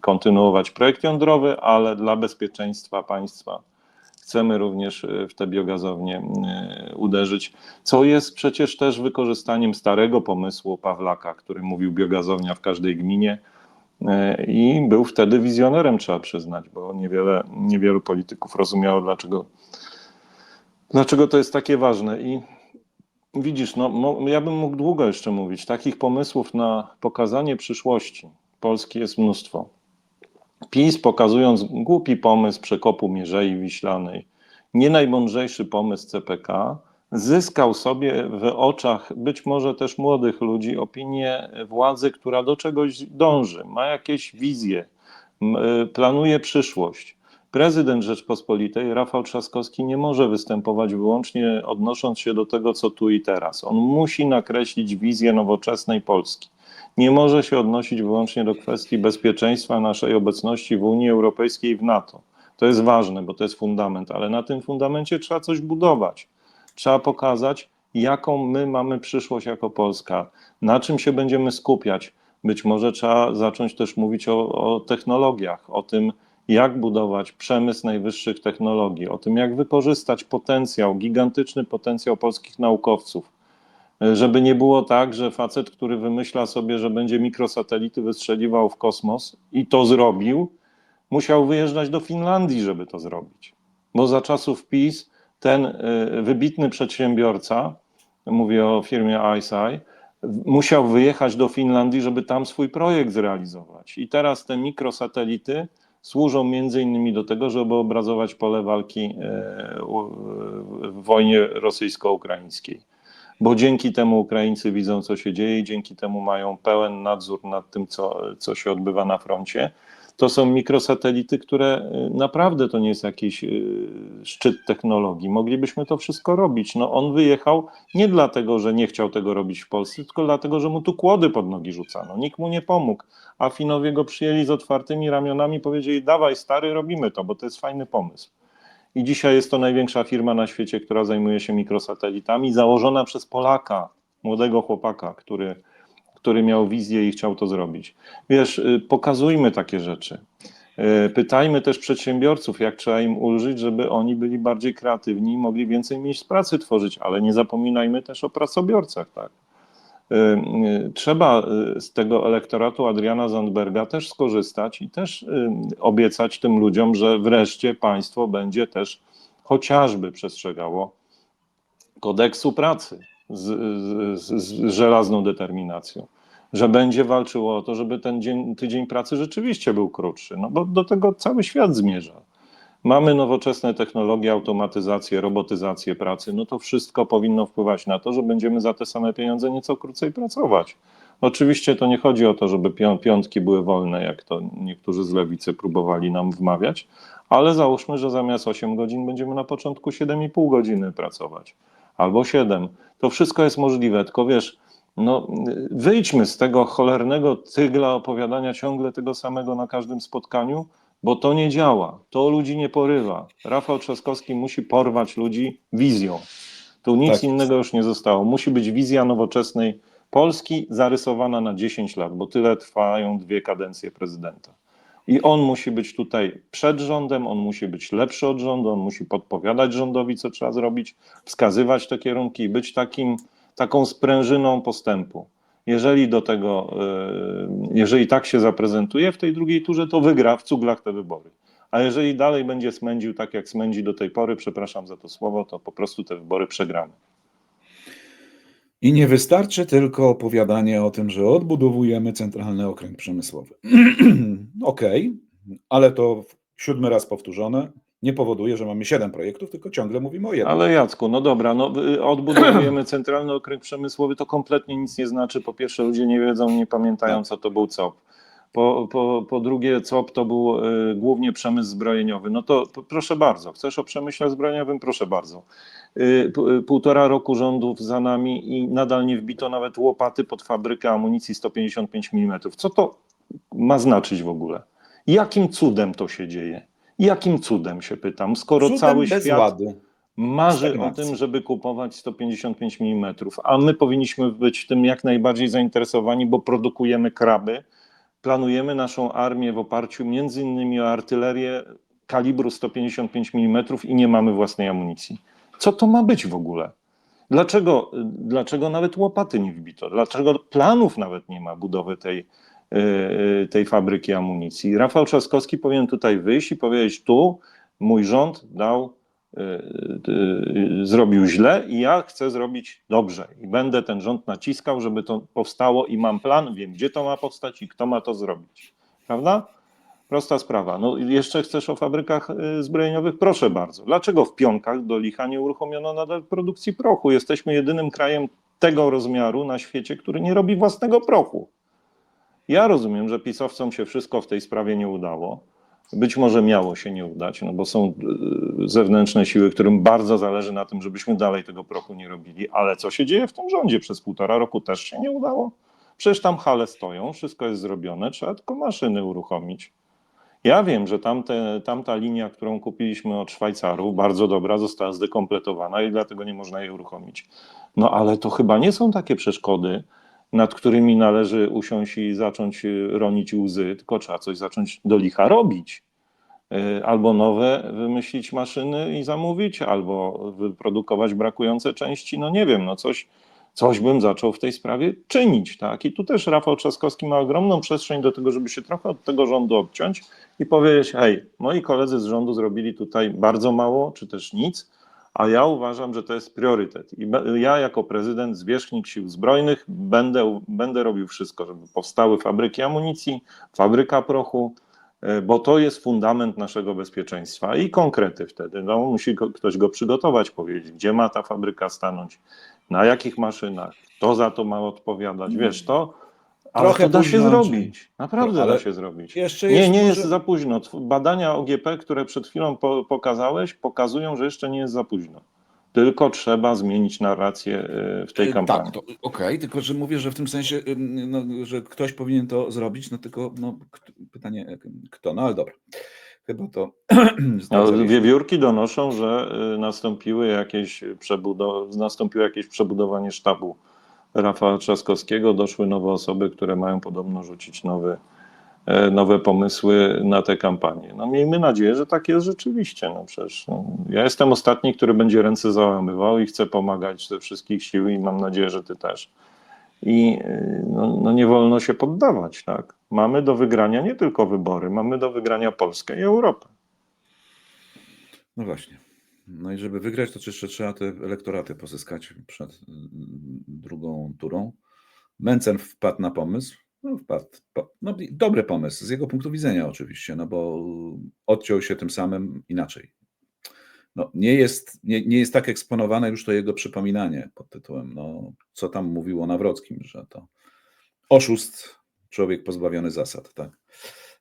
kontynuować projekt jądrowy, ale dla bezpieczeństwa państwa chcemy również w te biogazownie uderzyć, co jest przecież też wykorzystaniem starego pomysłu Pawlaka, który mówił biogazownia w każdej gminie i był wtedy wizjonerem, trzeba przyznać, bo niewielu polityków rozumiało, dlaczego to jest takie ważne. I widzisz, ja bym mógł długo jeszcze mówić. Takich pomysłów na pokazanie przyszłości Polski jest mnóstwo. PiS, pokazując głupi pomysł przekopu Mierzei Wiślanej, nie najmądrzejszy pomysł CPK, zyskał sobie w oczach być może też młodych ludzi opinię władzy, która do czegoś dąży, ma jakieś wizje, planuje przyszłość. Prezydent Rzeczpospolitej, Rafał Trzaskowski, nie może występować wyłącznie odnosząc się do tego, co tu i teraz. On musi nakreślić wizję nowoczesnej Polski. Nie może się odnosić wyłącznie do kwestii bezpieczeństwa naszej obecności w Unii Europejskiej i w NATO. To jest ważne, bo to jest fundament, ale na tym fundamencie trzeba coś budować. Trzeba pokazać, jaką my mamy przyszłość jako Polska, na czym się będziemy skupiać. Być może trzeba zacząć też mówić o technologiach, o tym, jak budować przemysł najwyższych technologii, o tym, jak wykorzystać potencjał, gigantyczny potencjał polskich naukowców. Żeby nie było tak, że facet, który wymyśla sobie, że będzie mikrosatelity wystrzeliwał w kosmos i to zrobił, musiał wyjeżdżać do Finlandii, żeby to zrobić. Bo za czasów PiS ten wybitny przedsiębiorca, mówię o firmie ICEYE, musiał wyjechać do Finlandii, żeby tam swój projekt zrealizować. I teraz te mikrosatelity służą między innymi do tego, żeby obrazować pole walki w wojnie rosyjsko-ukraińskiej. Bo dzięki temu Ukraińcy widzą, co się dzieje i dzięki temu mają pełen nadzór nad tym, co się odbywa na froncie. To są mikrosatelity, które naprawdę to nie jest jakiś szczyt technologii. Moglibyśmy to wszystko robić. No on wyjechał nie dlatego, że nie chciał tego robić w Polsce, tylko dlatego, że mu tu kłody pod nogi rzucano. Nikt mu nie pomógł. A Finowie go przyjęli z otwartymi ramionami, powiedzieli: dawaj stary, robimy to, bo to jest fajny pomysł. I dzisiaj jest to największa firma na świecie, która zajmuje się mikrosatelitami, założona przez Polaka, młodego chłopaka, który miał wizję i chciał to zrobić. Wiesz, pokazujmy takie rzeczy. Pytajmy też przedsiębiorców, jak trzeba im ulżyć, żeby oni byli bardziej kreatywni i mogli więcej miejsc pracy tworzyć, ale nie zapominajmy też o pracobiorcach, tak? Trzeba z tego elektoratu Adriana Zandberga też skorzystać i też obiecać tym ludziom, że wreszcie państwo będzie też chociażby przestrzegało kodeksu pracy z żelazną determinacją, że będzie walczyło o to, żeby ten tydzień pracy rzeczywiście był krótszy, no bo do tego cały świat zmierza. Mamy nowoczesne technologie, automatyzację, robotyzację pracy, no to wszystko powinno wpływać na to, że będziemy za te same pieniądze nieco krócej pracować. Oczywiście to nie chodzi o to, żeby piątki były wolne, jak to niektórzy z lewicy próbowali nam wmawiać, ale załóżmy, że zamiast 8 godzin będziemy na początku 7,5 godziny pracować, albo 7. To wszystko jest możliwe, tylko wiesz, no, wyjdźmy z tego cholernego tygla opowiadania ciągle tego samego na każdym spotkaniu, bo to nie działa, to ludzi nie porywa. Rafał Trzaskowski musi porwać ludzi wizją. Tu nic Tak jest. innego już nie zostało. Musi być wizja nowoczesnej Polski zarysowana na 10 lat, bo tyle trwają 2 kadencje prezydenta. I on musi być tutaj przed rządem, on musi być lepszy od rządu, on musi podpowiadać rządowi, co trzeba zrobić, wskazywać te kierunki i być taką sprężyną postępu. Jeżeli do tego, jeżeli tak się zaprezentuje w tej drugiej turze, to wygra w cuglach te wybory. A jeżeli dalej będzie smędził tak, jak smędzi do tej pory, przepraszam za to słowo, to po prostu te wybory przegramy. I nie wystarczy tylko opowiadanie o tym, że odbudowujemy Centralny Okręg Przemysłowy. Okej, ale to 7 raz powtórzone nie powoduje, że mamy 7 projektów, tylko ciągle mówimy o jednym. Ale Jacku, no dobra, no odbudowujemy Centralny Okręg Przemysłowy, to kompletnie nic nie znaczy. Po pierwsze, ludzie nie wiedzą, nie pamiętają, co to był COP. Po drugie, COP to był głównie przemysł zbrojeniowy. No to proszę bardzo, chcesz o przemyśle zbrojeniowym? Proszę bardzo. 1,5 roku rządów za nami i nadal nie wbito nawet łopaty pod fabrykę amunicji 155 mm. Co to ma znaczyć w ogóle? Jakim cudem to się dzieje? Jakim cudem, się pytam, skoro Cudem cały bez świat ładu. marzy o Stagnacji. tym, żeby kupować 155 mm, a my powinniśmy być tym jak najbardziej zainteresowani, bo produkujemy kraby, planujemy naszą armię w oparciu między innymi o artylerię kalibru 155 mm i nie mamy własnej amunicji. Co to ma być w ogóle? Dlaczego nawet łopaty nie wbito? Dlaczego planów nawet nie ma budowy tej fabryki amunicji? Rafał Trzaskowski powinien tutaj wyjść i powiedzieć: tu mój rząd zrobił źle i ja chcę zrobić dobrze. I będę ten rząd naciskał, żeby to powstało i mam plan, wiem, gdzie to ma powstać i kto ma to zrobić. Prawda? Prosta sprawa. No jeszcze chcesz o fabrykach zbrojeniowych? Proszę bardzo. Dlaczego w Pionkach do licha nie uruchomiono nadal produkcji prochu? Jesteśmy jedynym krajem tego rozmiaru na świecie, który nie robi własnego prochu. Ja rozumiem, że pisowcom się wszystko w tej sprawie nie udało. Być może miało się nie udać, no bo są zewnętrzne siły, którym bardzo zależy na tym, żebyśmy dalej tego prochu nie robili. Ale co się dzieje w tym rządzie? Przez 1,5 roku też się nie udało. Przecież tam hale stoją, wszystko jest zrobione, trzeba tylko maszyny uruchomić. Ja wiem, że tamta linia, którą kupiliśmy od Szwajcarów, bardzo dobra, została zdekompletowana i dlatego nie można jej uruchomić. No ale to chyba nie są takie przeszkody, nad którymi należy usiąść i zacząć ronić łzy, tylko trzeba coś zacząć do licha robić. Albo nowe wymyślić maszyny i zamówić, albo wyprodukować brakujące części, no nie wiem, no coś bym zaczął w tej sprawie czynić, tak? I tu też Rafał Trzaskowski ma ogromną przestrzeń do tego, żeby się trochę od tego rządu odciąć i powiedzieć: hej, moi koledzy z rządu zrobili tutaj bardzo mało, czy też nic, a ja uważam, że to jest priorytet. I ja jako prezydent, zwierzchnik Sił Zbrojnych będę robił wszystko, żeby powstały fabryki amunicji, fabryka prochu, bo to jest fundament naszego bezpieczeństwa i konkrety wtedy. No, musi ktoś go przygotować, powiedzieć, gdzie ma ta fabryka stanąć, na jakich maszynach, kto za to ma odpowiadać, wiesz to, ale Trochę to da się późno, Andrzej. zrobić, naprawdę da Ale się zrobić. jeszcze Nie, jest nie jest może. za późno. Badania OGP, które przed chwilą pokazałeś, pokazują, że jeszcze nie jest za późno. Tylko trzeba zmienić narrację w tej Tak, kampanii. to okej, tylko że mówię, że w tym sensie, no, że ktoś powinien to zrobić, no tylko no, pytanie kto, no ale dobra. Chyba to tak zawieźmy. Wiewiórki donoszą, że nastąpiło jakieś przebudowanie sztabu Rafała Trzaskowskiego. Doszły nowe osoby, które mają podobno rzucić nowe pomysły na tę kampanię. No miejmy nadzieję, że tak jest rzeczywiście. No przecież ja jestem ostatni, który będzie ręce załamywał i chcę pomagać ze wszystkich sił i mam nadzieję, że ty też. I no nie wolno się poddawać, tak? Mamy do wygrania nie tylko wybory, mamy do wygrania Polskę i Europę. No właśnie. No i żeby wygrać, to jeszcze trzeba te elektoraty pozyskać przed drugą turą. Mencen wpadł na pomysł. No, no, dobry pomysł, z jego punktu widzenia oczywiście, no bo odciął się tym samym inaczej. No, nie jest tak eksponowane już to jego przypominanie pod tytułem, no, co tam mówił o Nawrockim, że to oszust, człowiek pozbawiony zasad, tak.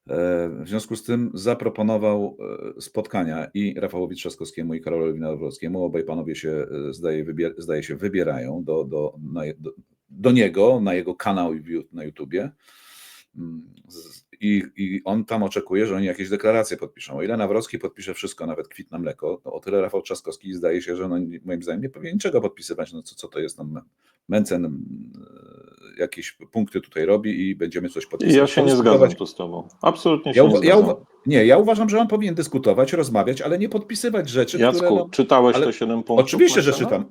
W związku z tym zaproponował spotkania i Rafałowi Trzaskowskiemu, i Karolowi Nawrockiemu. Obaj panowie się, zdaje się, wybierają do niego, na jego kanał na YouTubie. I on tam oczekuje, że oni jakieś deklaracje podpiszą. O ile Nawrocki podpisze wszystko, nawet kwit na mleko, to o tyle Rafał Trzaskowski zdaje się, że no, moim zdaniem nie powinien niczego podpisywać. No co to jest tam Mencen, jakieś punkty tutaj robi i będziemy coś podpisywać. Ja się nie zgadzam tu z tobą. Absolutnie się nie zgadzam. Ja uważam, że on powinien dyskutować, rozmawiać, ale nie podpisywać rzeczy, Jacku, które... No, czytałeś te 7 punktów? Oczywiście, że Mencena? czytam.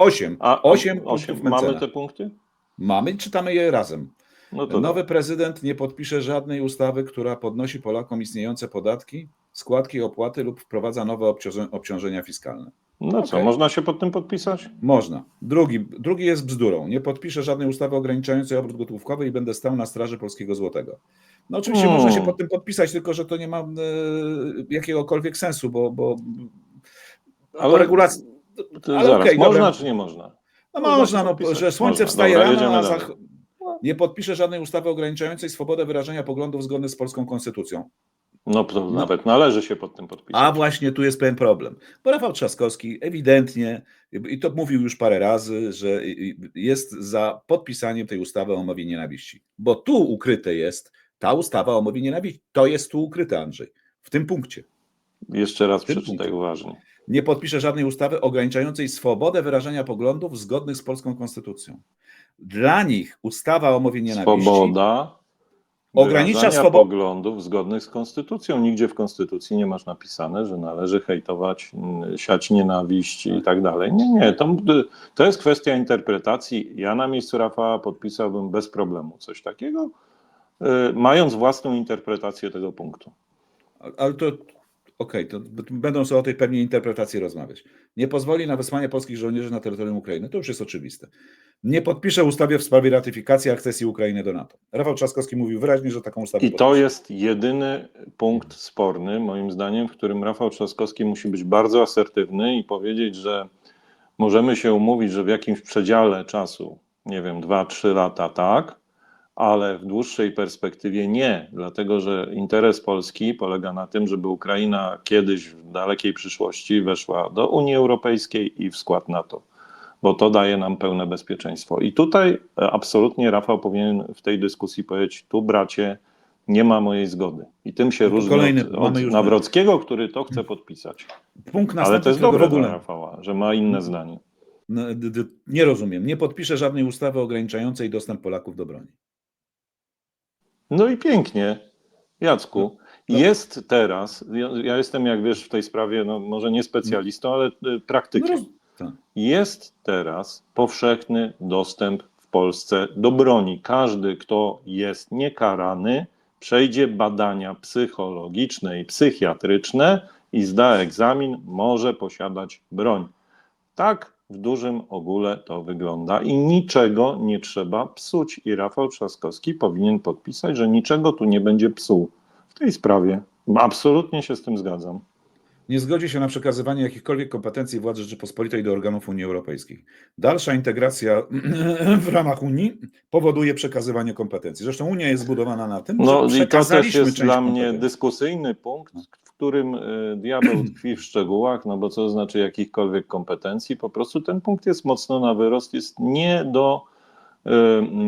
8 punktów Mencena. Mamy te punkty? Mamy, czytamy je razem. No to Nowy prezydent nie podpisze żadnej ustawy, która podnosi Polakom istniejące podatki, składki, opłaty lub wprowadza nowe obciążenia fiskalne. No co, można się pod tym podpisać? Można. Drugi jest bzdurą. Nie podpiszę żadnej ustawy ograniczającej obrót gotówkowy i będę stał na straży polskiego złotego. No oczywiście można się pod tym podpisać, tylko że to nie ma jakiegokolwiek sensu, bo regulacji... Ale zaraz, okay, można dobra. Czy nie można? No można, no, że słońce wstaje rano, a nie podpisze żadnej ustawy ograniczającej swobodę wyrażenia poglądów zgodnych z polską konstytucją. No to nawet należy się pod tym podpisać. A właśnie tu jest pewien problem. Bo Rafał Trzaskowski ewidentnie, i to mówił już parę razy, że jest za podpisaniem tej ustawy o mowie nienawiści. Bo tu ukryte jest ta ustawa o mowie nienawiści. To jest tu ukryte, Andrzej. W tym punkcie. Jeszcze raz przeczytaj uważnie. Nie podpisze żadnej ustawy ograniczającej swobodę wyrażania poglądów zgodnych z polską konstytucją. Dla nich ustawa o mowie nienawiści... Swoboda ogranicza poglądów zgodnych z konstytucją. Nigdzie w konstytucji nie masz napisane, że należy hejtować, siać nienawiść i tak dalej. Nie. To jest kwestia interpretacji. Ja na miejscu Rafała podpisałbym bez problemu coś takiego, mając własną interpretację tego punktu. Ale to okej, to będą sobie o tej pewnej interpretacji rozmawiać. Nie pozwoli na wysłanie polskich żołnierzy na terytorium Ukrainy. To już jest oczywiste. Nie podpisze ustawy w sprawie ratyfikacji akcesji Ukrainy do NATO. Rafał Trzaskowski mówił wyraźnie, że taką ustawę podpisze. To jest jedyny punkt sporny, moim zdaniem, w którym Rafał Trzaskowski musi być bardzo asertywny i powiedzieć, że możemy się umówić, że w jakimś przedziale czasu, nie wiem, 2-3 lata tak, ale w dłuższej perspektywie nie, dlatego że interes Polski polega na tym, żeby Ukraina kiedyś w dalekiej przyszłości weszła do Unii Europejskiej i w skład NATO, bo to daje nam pełne bezpieczeństwo. I tutaj absolutnie Rafał powinien w tej dyskusji powiedzieć, tu bracie, nie ma mojej zgody. I tym się różni od Nawrockiego, który to chce podpisać. Ale to jest dobre dla Rafała, że ma inne zdanie. Nie rozumiem. Nie podpisze żadnej ustawy ograniczającej dostęp Polaków do broni. No i pięknie, Jacku. Jest teraz, ja jestem, jak wiesz, w tej sprawie, no może nie specjalistą, ale praktykiem. Jest teraz powszechny dostęp w Polsce do broni. Każdy, kto jest niekarany, przejdzie badania psychologiczne i psychiatryczne i zda egzamin, może posiadać broń. Tak w dużym ogóle to wygląda i niczego nie trzeba psuć. I Rafał Trzaskowski powinien podpisać, że niczego tu nie będzie psuł w tej sprawie Absolutnie się z tym zgadzam. Nie zgodzi się na przekazywanie jakichkolwiek kompetencji władzy Rzeczypospolitej do organów Unii Europejskiej. Dalsza integracja w ramach Unii powoduje przekazywanie kompetencji. Zresztą Unia jest zbudowana na tym, że No i to też przekazaliśmy jest część dla mnie kompetencji. dyskusyjny punkt, w którym diabeł tkwi w szczegółach, no bo co to znaczy jakichkolwiek kompetencji? Po prostu ten punkt jest mocno na wyrost, jest nie do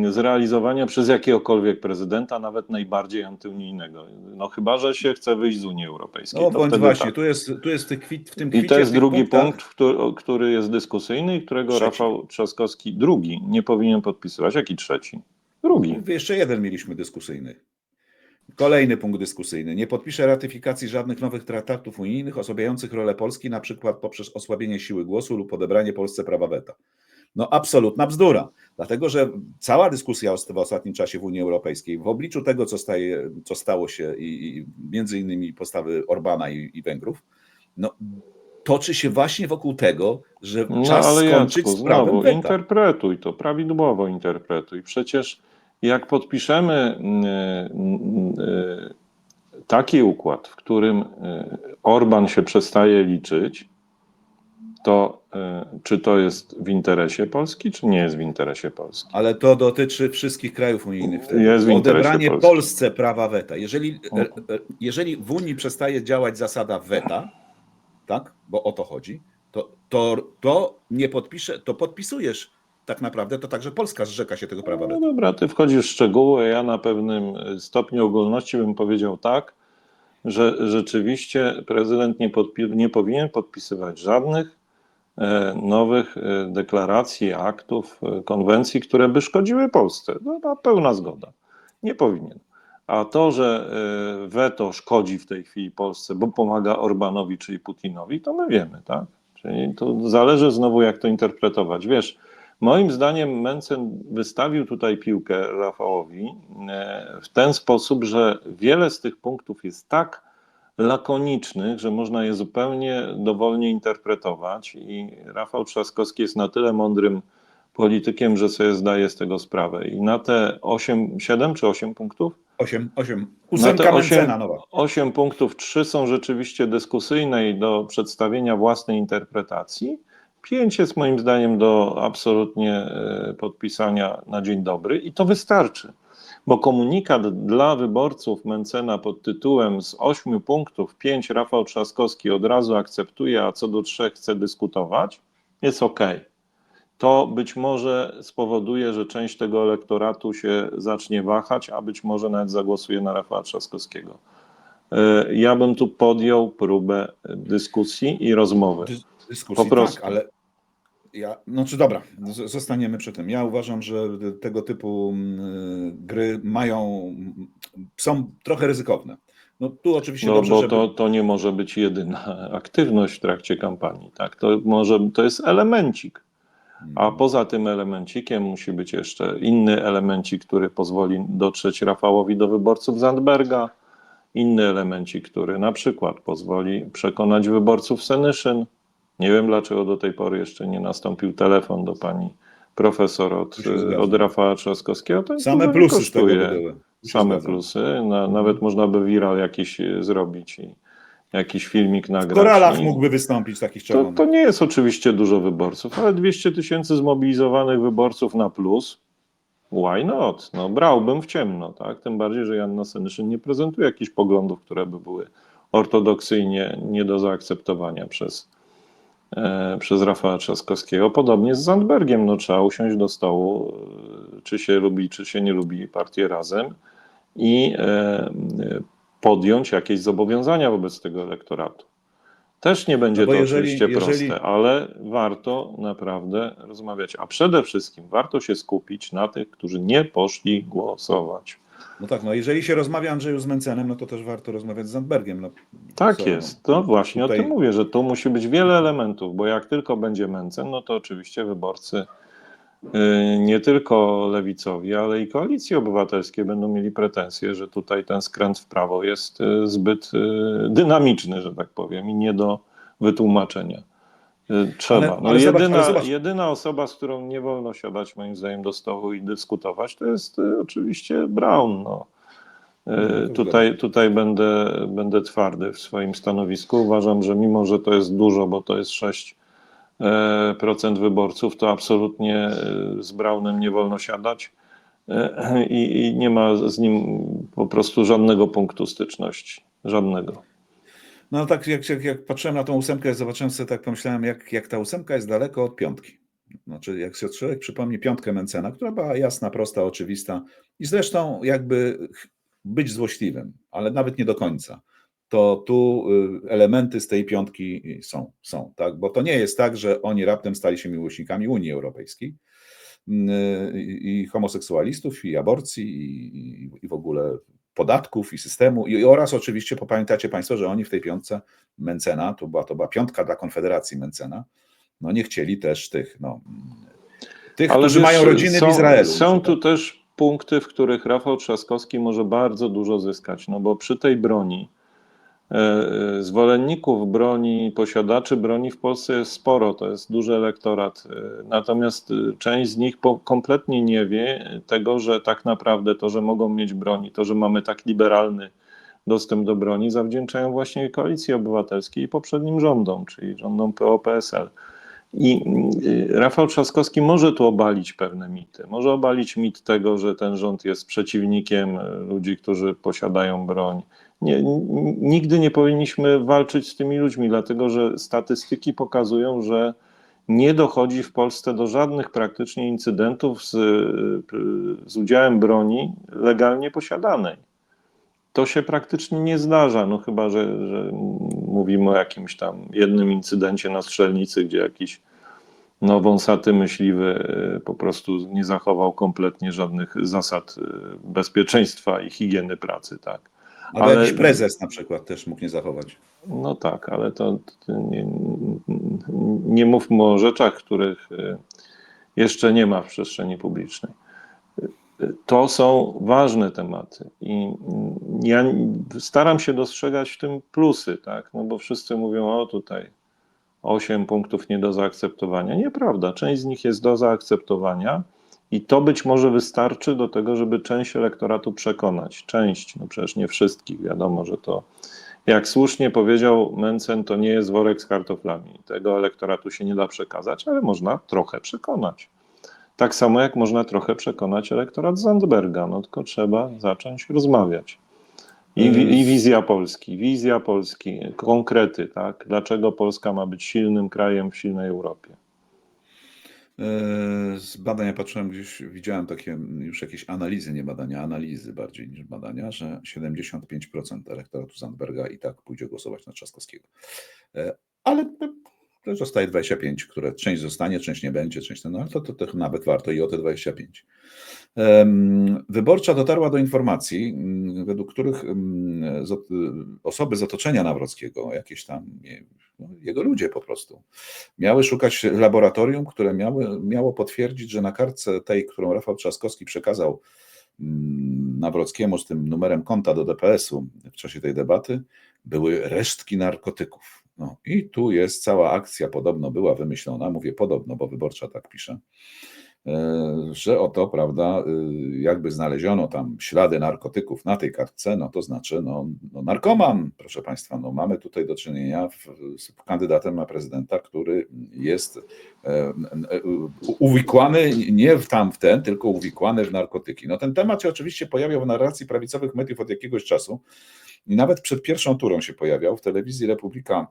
zrealizowania przez jakiegokolwiek prezydenta, nawet najbardziej antyunijnego. No chyba, że się chce wyjść z Unii Europejskiej. No To bądź wtedy właśnie, tak. tu jest w tym I to kwicie, jest w tych drugi punktach. punkt, który jest dyskusyjny i którego Trzeci. Rafał Trzaskowski, drugi, nie powinien podpisywać. Jaki trzeci? Drugi. Jeszcze jeden mieliśmy dyskusyjny. Kolejny punkt dyskusyjny. Nie podpisze ratyfikacji żadnych nowych traktatów unijnych osłabiających rolę Polski, na przykład poprzez osłabienie siły głosu lub odebranie Polsce prawa weta. No absolutna bzdura, dlatego że cała dyskusja w ostatnim czasie w Unii Europejskiej w obliczu tego, co stało się i między innymi postawy Orbana i Węgrów, no, toczy się właśnie wokół tego, że No czas ale skończyć Jacku, z prawem znowu weta. interpretuj to, prawidłowo interpretuj. Przecież jak podpiszemy taki układ, w którym Orban się przestaje liczyć, to czy to jest w interesie Polski, czy nie jest w interesie Polski? Ale to dotyczy wszystkich krajów unijnych wtedy. Jest w interesie Odebranie Polski. Polsce prawa weta. Jeżeli w Unii przestaje działać zasada weta, tak, bo o to chodzi, to nie podpisze, to podpisujesz tak naprawdę, to także Polska zrzeka się tego prawa No weta. dobra, ty wchodzisz w szczegóły, ja na pewnym stopniu ogólności bym powiedział tak, że rzeczywiście prezydent nie powinien podpisywać żadnych nowych deklaracji, aktów, konwencji, które by szkodziły Polsce. No, pełna zgoda. Nie powinien. A to, że weto szkodzi w tej chwili Polsce, bo pomaga Orbanowi, czyli Putinowi, to my wiemy, tak? Czyli to zależy znowu, jak to interpretować. Wiesz, moim zdaniem Mencen wystawił tutaj piłkę Rafałowi w ten sposób, że wiele z tych punktów jest tak lakonicznych, że można je zupełnie dowolnie interpretować i Rafał Trzaskowski jest na tyle mądrym politykiem, że sobie zdaje z tego sprawę. I na te 7 czy 8 punktów? 8. Na te 8 Mencena nowa. 8 punktów, 3 są rzeczywiście dyskusyjne i do przedstawienia własnej interpretacji. 5 jest moim zdaniem do absolutnie podpisania na dzień dobry i to wystarczy. Bo komunikat dla wyborców Mencena pod tytułem z 8 punktów 5 Rafał Trzaskowski od razu akceptuje, a co do 3 chce dyskutować, jest ok. To być może spowoduje, że część tego elektoratu się zacznie wahać, a być może nawet zagłosuje na Rafała Trzaskowskiego. Ja bym tu podjął próbę dyskusji i rozmowy. Dyskusji, Po prostu. tak, ale znaczy dobra, zostaniemy przy tym. Ja uważam, że tego typu gry są trochę ryzykowne. No tu oczywiście No dobrze, bo żeby... to nie może być jedyna aktywność w trakcie kampanii, tak? To jest elemencik. A poza tym elemencikiem musi być jeszcze inny elemencik, który pozwoli dotrzeć Rafałowi do wyborców Zandberga, inny elemencik, który na przykład pozwoli przekonać wyborców Senyszyn. Nie wiem, dlaczego do tej pory jeszcze nie nastąpił telefon do pani profesor od Rafała Trzaskowskiego. To Same nie plusy z tego by kosztuje. były. Same plusy. Nawet można by viral jakiś zrobić i jakiś filmik W nagrać. koralach mógłby wystąpić takich czerwonych. To nie jest oczywiście dużo wyborców, ale 200 000 zmobilizowanych wyborców na plus. Why not? No, brałbym w ciemno, tak? Tym bardziej, że Joanna Senyszyn nie prezentuje jakichś poglądów, które by były ortodoksyjnie nie do zaakceptowania przez Rafała Trzaskowskiego. Podobnie z Zandbergiem. No, trzeba usiąść do stołu, czy się lubi, czy się nie lubi partię Razem i podjąć jakieś zobowiązania wobec tego elektoratu. Też nie będzie to oczywiście proste, ale warto naprawdę rozmawiać. A przede wszystkim warto się skupić na tych, którzy nie poszli głosować. No tak, no jeżeli się rozmawia, Andrzeju, z Mencenem, no to też warto rozmawiać z Zandbergiem. No, tak jest. To właśnie tutaj... o tym mówię, że tu musi być wiele elementów, bo jak tylko będzie Mencen, no to oczywiście wyborcy nie tylko lewicowi, ale i Koalicji Obywatelskiej będą mieli pretensje, że tutaj ten skręt w prawo jest zbyt dynamiczny, że tak powiem, i nie do wytłumaczenia. Trzeba. Jedyna osoba, z którą nie wolno siadać moim zdaniem do stołu i dyskutować, to jest oczywiście Braun. No. No, to Tutaj będę twardy w swoim stanowisku. Uważam, że mimo, że to jest dużo, bo to jest 6% wyborców, to absolutnie z Braunem nie wolno siadać i nie ma z nim po prostu żadnego punktu styczności. Żadnego. No tak jak patrzyłem na tą ósemkę, zobaczyłem sobie, tak pomyślałem, jak ta ósemka jest daleko od piątki. Znaczy, jak sobie człowiek przypomni piątkę Mentzena, która była jasna, prosta, oczywista i zresztą jakby być złośliwym, ale nawet nie do końca, to tu elementy z tej piątki są, tak? Bo to nie jest tak, że oni raptem stali się miłośnikami Unii Europejskiej i homoseksualistów, i aborcji, i w ogóle podatków, i systemu, oraz oczywiście, pamiętacie Państwo, że oni w tej piątce Mentzena, to była piątka dla Konfederacji Mentzena, no nie chcieli też tych, Ale którzy wiesz, mają rodziny w Izraelu. Są tu też punkty, w których Rafał Trzaskowski może bardzo dużo zyskać, no bo przy tej broni, zwolenników broni, posiadaczy broni w Polsce jest sporo, to jest duży elektorat. Natomiast część z nich kompletnie nie wie tego, że tak naprawdę to, że mogą mieć broni, to, że mamy tak liberalny dostęp do broni, zawdzięczają właśnie Koalicji Obywatelskiej i poprzednim rządom, czyli rządom PO-PSL. I Rafał Trzaskowski może tu obalić pewne mity. Może obalić mit tego, że ten rząd jest przeciwnikiem ludzi, którzy posiadają broń. Nigdy nie powinniśmy walczyć z tymi ludźmi, dlatego że statystyki pokazują, że nie dochodzi w Polsce do żadnych praktycznie incydentów z udziałem broni legalnie posiadanej. To się praktycznie nie zdarza, no chyba, że mówimy o jakimś tam jednym incydencie na strzelnicy, gdzie jakiś wąsaty myśliwy po prostu nie zachował kompletnie żadnych zasad bezpieczeństwa i higieny pracy, tak. Albo jakiś prezes na przykład też mógł nie zachować. No tak, ale to nie mówmy o rzeczach, których jeszcze nie ma w przestrzeni publicznej. To są ważne tematy i ja staram się dostrzegać w tym plusy, tak, no bo wszyscy mówią, o tutaj 8 punktów nie do zaakceptowania. Nieprawda, część z nich jest do zaakceptowania i to być może wystarczy do tego, żeby część elektoratu przekonać. Część, no przecież nie wszystkich, wiadomo, że to, jak słusznie powiedział Mentzen, to nie jest worek z kartoflami. Tego elektoratu się nie da przekazać, ale można trochę przekonać. Tak samo jak można trochę przekonać elektorat Zandberga, no tylko trzeba zacząć rozmawiać. I wizja Polski, konkrety, tak? Dlaczego Polska ma być silnym krajem w silnej Europie? Z badań ja patrzyłem gdzieś, widziałem takie już jakieś analizy, nie badania, analizy bardziej niż badania, że 75% elektoratu Zandberga i tak pójdzie głosować na Trzaskowskiego. Ale to zostaje 25, które część zostanie, część nie będzie, część ale to nawet warto i o te 25. Wyborcza dotarła do informacji, według których osoby z otoczenia Nawrockiego, jakieś tam jego ludzie po prostu, miały szukać laboratorium, które miało potwierdzić, że na kartce tej, którą Rafał Trzaskowski przekazał Nawrockiemu z tym numerem konta do DPS-u w czasie tej debaty, były resztki narkotyków. No i tu jest cała akcja, podobno była wymyślona, mówię podobno, bo Wyborcza tak pisze, że oto, prawda, jakby znaleziono tam ślady narkotyków na tej kartce, no to znaczy, narkoman, proszę Państwa, mamy tutaj do czynienia z kandydatem na prezydenta, który jest uwikłany nie w ten, tylko uwikłany w narkotyki. No ten temat się oczywiście pojawiał w narracji prawicowych mediów od jakiegoś czasu i nawet przed pierwszą turą się pojawiał w telewizji Republika.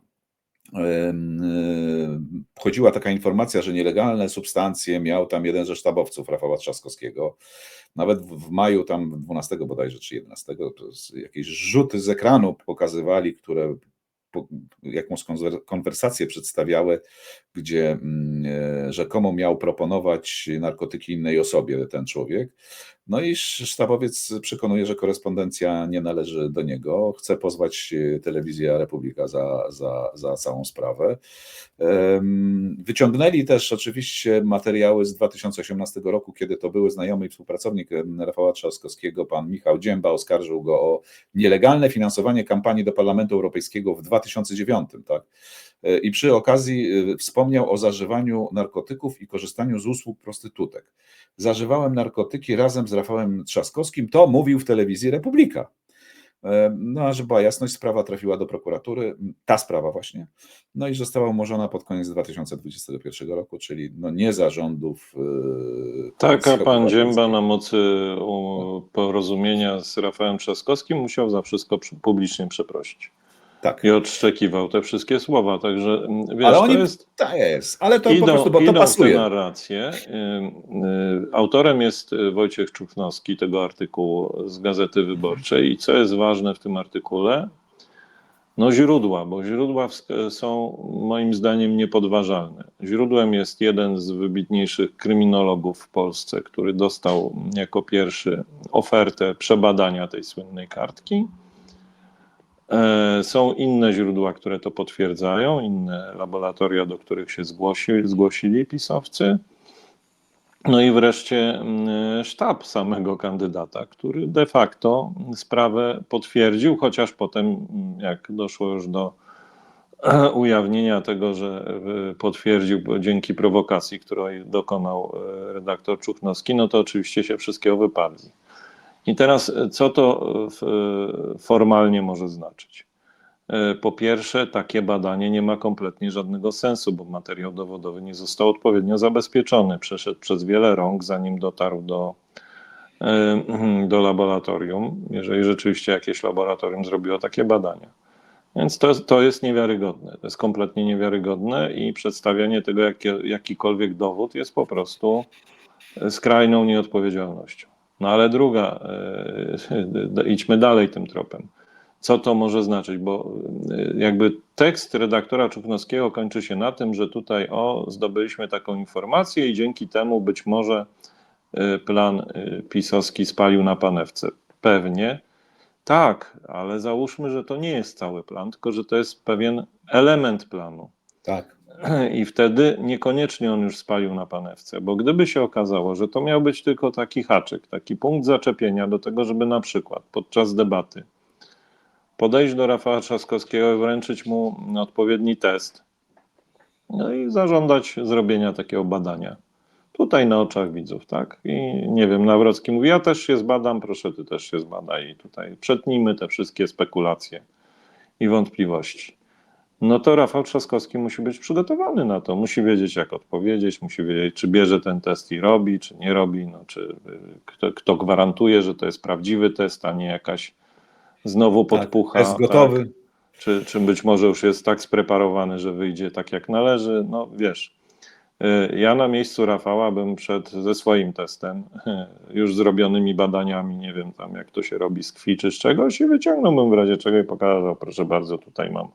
Chodziła taka informacja, że nielegalne substancje miał tam jeden ze sztabowców Rafała Trzaskowskiego. Nawet w maju tam 12 bodajże, czy 11, jakieś rzuty z ekranu pokazywali, które jakąś konwersację przedstawiały, gdzie rzekomo miał proponować narkotyki innej osobie ten człowiek. No i sztabowiec przekonuje, że korespondencja nie należy do niego. Chce pozwać Telewizja Republika za całą sprawę. Wyciągnęli też oczywiście materiały z 2018 roku, kiedy to były znajomy i współpracownik Rafała Trzaskowskiego, pan Michał Dzięba, oskarżył go o nielegalne finansowanie kampanii do Parlamentu Europejskiego w 2009, tak? I przy okazji wspomniał o zażywaniu narkotyków i korzystaniu z usług prostytutek. Zażywałem narkotyki razem z Rafałem Trzaskowskim, to mówił w Telewizji Republika. No a żeby była jasność, sprawa trafiła do prokuratury, ta sprawa właśnie, no i została umorzona pod koniec 2021 roku, czyli no nie za rządów Tak, a Koalicji pan Zięba Obywatelskiej. na mocy porozumienia z Rafałem Trzaskowskim musiał za wszystko publicznie przeprosić. Tak. I odszczekiwał te wszystkie słowa, także Ale wiesz, to oni, jest... tak jest, ale to po prostu, bo to Idą w tę pasuje. narrację. Autorem jest Wojciech Czufnowski tego artykułu z Gazety Wyborczej. I co jest ważne w tym artykule? No źródła, bo źródła są moim zdaniem niepodważalne. Źródłem jest jeden z wybitniejszych kryminologów w Polsce, który dostał jako pierwszy ofertę przebadania tej słynnej kartki. Są inne źródła, które to potwierdzają, inne laboratoria, do których się zgłosili pisowcy. No i wreszcie sztab samego kandydata, który de facto sprawę potwierdził, chociaż potem, jak doszło już do ujawnienia tego, że potwierdził dzięki prowokacji, której dokonał redaktor Czufnowski, no to oczywiście się wszystkiego wyparli. I teraz, co to formalnie może znaczyć? Po pierwsze, takie badanie nie ma kompletnie żadnego sensu, bo materiał dowodowy nie został odpowiednio zabezpieczony. Przeszedł przez wiele rąk, zanim dotarł do laboratorium, jeżeli rzeczywiście jakieś laboratorium zrobiło takie badania. Więc to jest niewiarygodne. To jest kompletnie niewiarygodne i przedstawianie tego jakikolwiek dowód jest po prostu skrajną nieodpowiedzialnością. No ale druga, idźmy dalej tym tropem. Co to może znaczyć? Bo jakby tekst redaktora Czufnowskiego kończy się na tym, że tutaj zdobyliśmy taką informację i dzięki temu być może plan pisowski spalił na panewce. Pewnie tak, ale załóżmy, że to nie jest cały plan, tylko że to jest pewien element planu. Tak. I wtedy niekoniecznie on już spalił na panewce, bo gdyby się okazało, że to miał być tylko taki haczyk, taki punkt zaczepienia do tego, żeby na przykład podczas debaty podejść do Rafała Trzaskowskiego i wręczyć mu odpowiedni test, no i zażądać zrobienia takiego badania. Tutaj na oczach widzów, tak? I nie wiem, Nawrocki mówi, ja też się zbadam, proszę, ty też się zbadaj. I tutaj przetnijmy te wszystkie spekulacje i wątpliwości. No to Rafał Trzaskowski musi być przygotowany na to. Musi wiedzieć, jak odpowiedzieć, musi wiedzieć, czy bierze ten test i robi, czy nie robi, no, czy kto gwarantuje, że to jest prawdziwy test, a nie jakaś znowu podpucha. Jest gotowy. Tak? Czy być może już jest tak spreparowany, że wyjdzie tak, jak należy. No wiesz, ja na miejscu Rafała bym szedł ze swoim testem, już zrobionymi badaniami, nie wiem tam jak to się robi z krwi czy z czegoś i wyciągnąłbym w razie czego i pokazał, proszę bardzo, tutaj mam.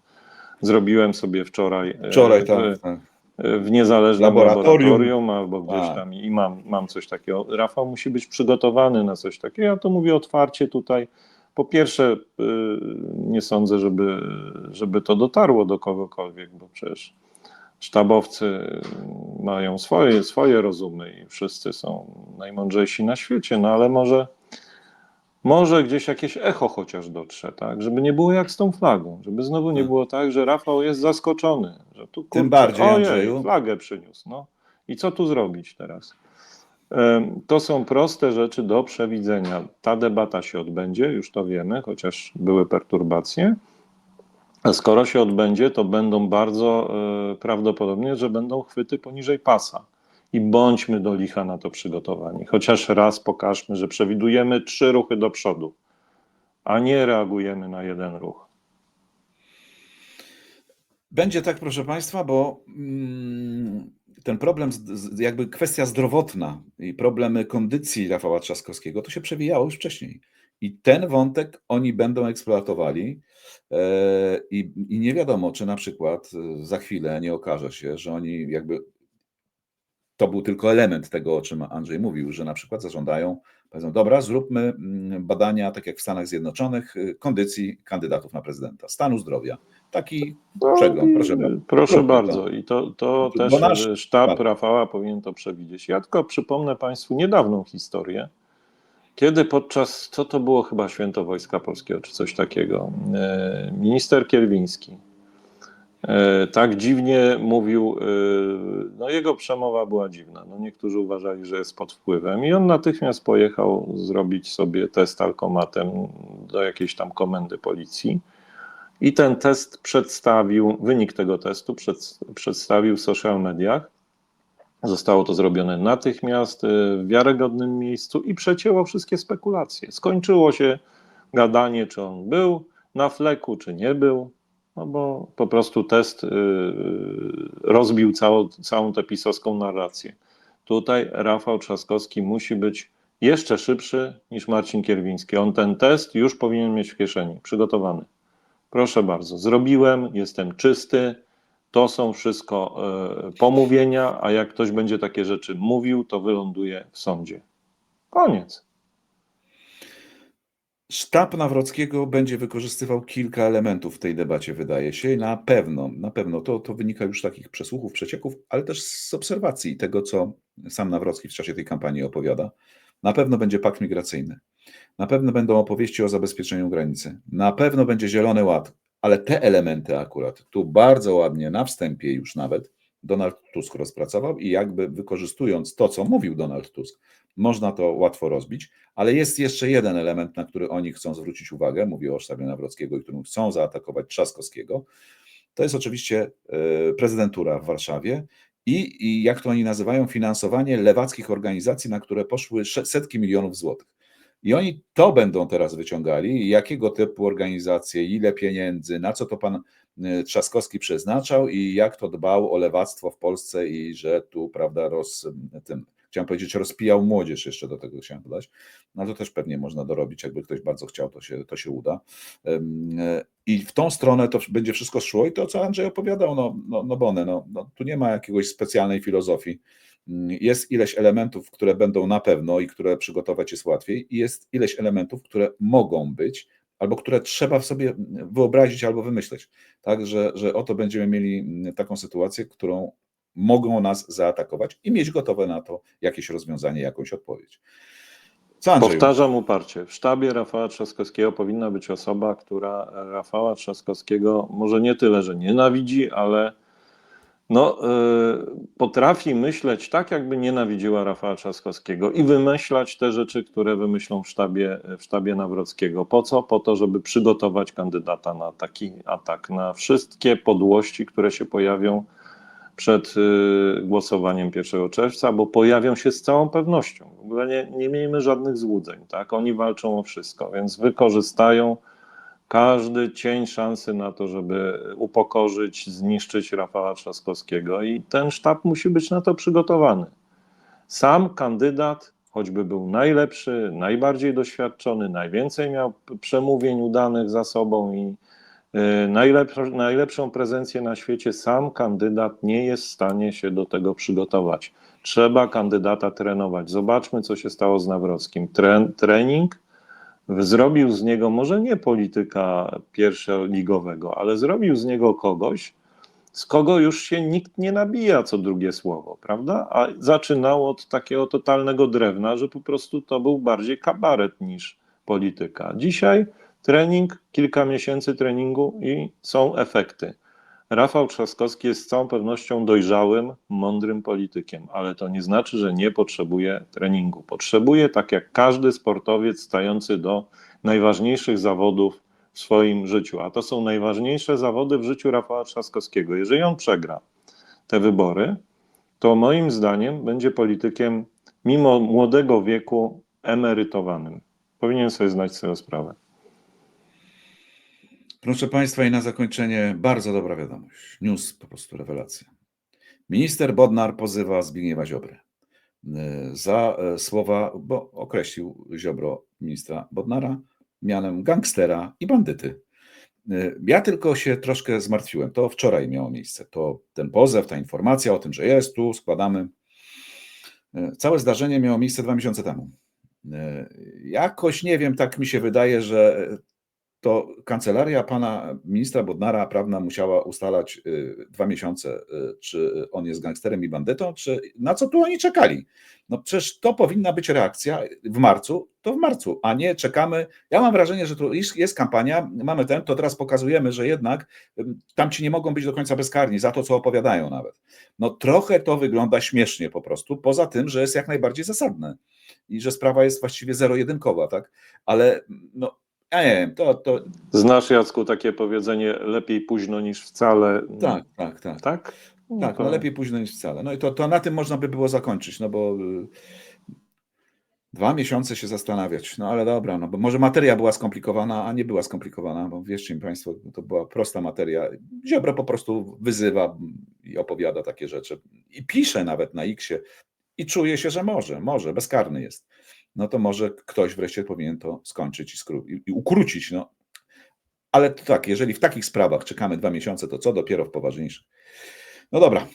Zrobiłem sobie wczoraj Tak. w niezależnym laboratorium albo gdzieś Tak. tam i mam coś takiego. Rafał musi być przygotowany na coś takiego. Ja to mówię otwarcie tutaj. Po pierwsze, nie sądzę, żeby to dotarło do kogokolwiek, bo przecież sztabowcy mają swoje rozumy i wszyscy są najmądrzejsi na świecie, no ale może gdzieś jakieś echo chociaż dotrze, tak? Żeby nie było jak z tą flagą, żeby znowu nie było tak, że Rafał jest zaskoczony, że tu kurczę, Tym bardziej, ojej, Andrzeju. flagę przyniósł, no. I co tu zrobić teraz? To są proste rzeczy do przewidzenia. Ta debata się odbędzie, już to wiemy, chociaż były perturbacje. A skoro się odbędzie, to będą bardzo prawdopodobnie, że będą chwyty poniżej pasa. I bądźmy do licha na to przygotowani. Chociaż raz pokażmy, że przewidujemy 3 ruchy do przodu, a nie reagujemy na jeden ruch. Będzie tak, proszę Państwa, bo ten problem, jakby kwestia zdrowotna i problemy kondycji Rafała Trzaskowskiego, to się przewijało już wcześniej. I ten wątek oni będą eksploatowali i nie wiadomo, czy na przykład za chwilę nie okaże się, że oni jakby to był tylko element tego, o czym Andrzej mówił, że na przykład zażądają, powiedzą, dobra, zróbmy badania, tak jak w Stanach Zjednoczonych, kondycji kandydatów na prezydenta, stanu zdrowia. Taki przegląd, proszę bardzo. Proszę Zróbmy bardzo. to. I to Bo też nasz sztab Rafała powinien to przewidzieć. Ja tylko przypomnę Państwu niedawną historię, kiedy co to było, chyba Święto Wojska Polskiego, czy coś takiego, minister Kierwiński Tak dziwnie mówił, no jego przemowa była dziwna. No niektórzy uważali, że jest pod wpływem i on natychmiast pojechał zrobić sobie test alkomatem do jakiejś tam komendy policji i ten test przedstawił, wynik tego testu przedstawił w social mediach. Zostało to zrobione natychmiast, w wiarygodnym miejscu i przecięło wszystkie spekulacje. Skończyło się gadanie, czy on był na fleku, czy nie był, no bo po prostu test rozbił całą tę pisowską narrację. Tutaj Rafał Trzaskowski musi być jeszcze szybszy niż Marcin Kierwiński. On ten test już powinien mieć w kieszeni, przygotowany. Proszę bardzo, zrobiłem, jestem czysty. To są wszystko pomówienia, a jak ktoś będzie takie rzeczy mówił, to wyląduje w sądzie. Koniec. Sztab Nawrockiego będzie wykorzystywał kilka elementów w tej debacie, wydaje się. I na pewno to wynika już z takich przesłuchów, przecieków, ale też z obserwacji tego, co sam Nawrocki w czasie tej kampanii opowiada. Na pewno będzie pakt migracyjny. Na pewno będą opowieści o zabezpieczeniu granicy. Na pewno będzie Zielony Ład, ale te elementy akurat tu bardzo ładnie na wstępie już nawet Donald Tusk rozpracował i jakby wykorzystując to, co mówił Donald Tusk, można to łatwo rozbić, ale jest jeszcze jeden element, na który oni chcą zwrócić uwagę, mówię o sztabie Nawrockiego i którym chcą zaatakować Trzaskowskiego. To jest oczywiście prezydentura w Warszawie i jak to oni nazywają, finansowanie lewackich organizacji, na które poszły setki milionów złotych. I oni to będą teraz wyciągali, jakiego typu organizacje, ile pieniędzy, na co to pan Trzaskowski przeznaczał i jak to dbał o lewactwo w Polsce i że tu, prawda, chciałem powiedzieć, rozpijał młodzież, jeszcze do tego chciałem dodać, no to też pewnie można dorobić, jakby ktoś bardzo chciał, to się uda. I w tą stronę to będzie wszystko szło i to, co Andrzej opowiadał, tu nie ma jakiegoś specjalnej filozofii. Jest ileś elementów, które będą na pewno i które przygotować jest łatwiej, i jest ileś elementów, które mogą być, albo które trzeba w sobie wyobrazić albo wymyśleć. Tak, że oto będziemy mieli taką sytuację, którą mogą nas zaatakować i mieć gotowe na to jakieś rozwiązanie, jakąś odpowiedź. Co, Andrzeju? Powtarzam uparcie, w sztabie Rafała Trzaskowskiego powinna być osoba, która Rafała Trzaskowskiego może nie tyle, że nienawidzi, ale potrafi myśleć tak, jakby nienawidziła Rafała Trzaskowskiego i wymyślać te rzeczy, które wymyślą w sztabie Nawrockiego. Po co? Po to, żeby przygotować kandydata na taki atak, na wszystkie podłości, które się pojawią przed głosowaniem 1 czerwca, bo pojawią się z całą pewnością. W ogóle nie miejmy żadnych złudzeń, tak? Oni walczą o wszystko, więc wykorzystają każdy cień szansy na to, żeby upokorzyć, zniszczyć Rafała Trzaskowskiego i ten sztab musi być na to przygotowany. Sam kandydat, choćby był najlepszy, najbardziej doświadczony, najwięcej miał przemówień udanych za sobą i najlepszą prezencję na świecie, sam kandydat nie jest w stanie się do tego przygotować. Trzeba kandydata trenować. Zobaczmy, co się stało z Nawrockim. Trening zrobił z niego może nie polityka pierwszoligowego, ale zrobił z niego kogoś, z kogo już się nikt nie nabija co drugie słowo, prawda? A zaczynało od takiego totalnego drewna, że po prostu to był bardziej kabaret niż polityka. Dzisiaj trening, kilka miesięcy treningu i są efekty. Rafał Trzaskowski jest z całą pewnością dojrzałym, mądrym politykiem, ale to nie znaczy, że nie potrzebuje treningu. Potrzebuje, tak jak każdy sportowiec stający do najważniejszych zawodów w swoim życiu, a to są najważniejsze zawody w życiu Rafała Trzaskowskiego. Jeżeli on przegra te wybory, to moim zdaniem będzie politykiem mimo młodego wieku emerytowanym. Powinien sobie zdać sobie sprawę. Proszę Państwa, i na zakończenie bardzo dobra wiadomość. News, po prostu rewelacja. Minister Bodnar pozywa Zbigniewa Ziobrę za słowa, bo określił Ziobro ministra Bodnara mianem gangstera i bandyty. Ja tylko się troszkę zmartwiłem. To wczoraj miało miejsce. To ten pozew, ta informacja o tym, że jest tu, składamy. Całe zdarzenie miało miejsce 2 miesiące temu. Jakoś nie wiem, tak mi się wydaje, że to kancelaria pana ministra Bodnara prawna musiała ustalać 2 miesiące, czy on jest gangsterem i bandytą, czy na co tu oni czekali. No przecież to powinna być reakcja w marcu, to w marcu, a nie czekamy. Ja mam wrażenie, że tu jest kampania, mamy to teraz pokazujemy, że jednak tamci nie mogą być do końca bezkarni za to, co opowiadają nawet. No trochę to wygląda śmiesznie po prostu, poza tym, że jest jak najbardziej zasadne i że sprawa jest właściwie zero-jedynkowa, tak? Ale no, ja nie wiem, to... Znasz, Jacku, takie powiedzenie lepiej późno niż wcale? Tak? Tak? No Tak, to no lepiej późno niż wcale. No i to na tym można by było zakończyć, no bo 2 miesiące się zastanawiać, no ale dobra, no bo może materia była skomplikowana, a nie była skomplikowana, bo wierzcie mi Państwo, to była prosta materia. Ziobro po prostu wyzywa i opowiada takie rzeczy i pisze nawet na X-ie i czuje się, że może, bezkarny jest. No to może ktoś wreszcie powinien to skończyć i ukrócić, no. Ale to tak, jeżeli w takich sprawach czekamy 2 miesiące, to co dopiero w poważniejszych. No dobra.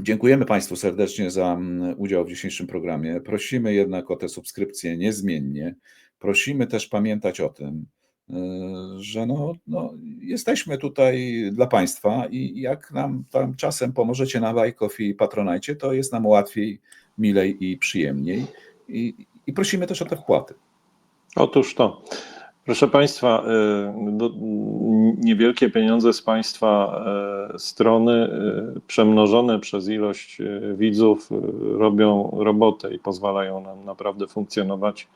Dziękujemy Państwu serdecznie za udział w dzisiejszym programie. Prosimy jednak o te subskrypcje niezmiennie. Prosimy też pamiętać o tym, że jesteśmy tutaj dla Państwa i jak nam tam czasem pomożecie na Bajkow i Patronajcie, to jest nam łatwiej, milej i przyjemniej. I prosimy też o te wpłaty. Otóż to. Proszę Państwa, niewielkie pieniądze z Państwa strony, przemnożone przez ilość widzów, robią robotę i pozwalają nam naprawdę funkcjonować.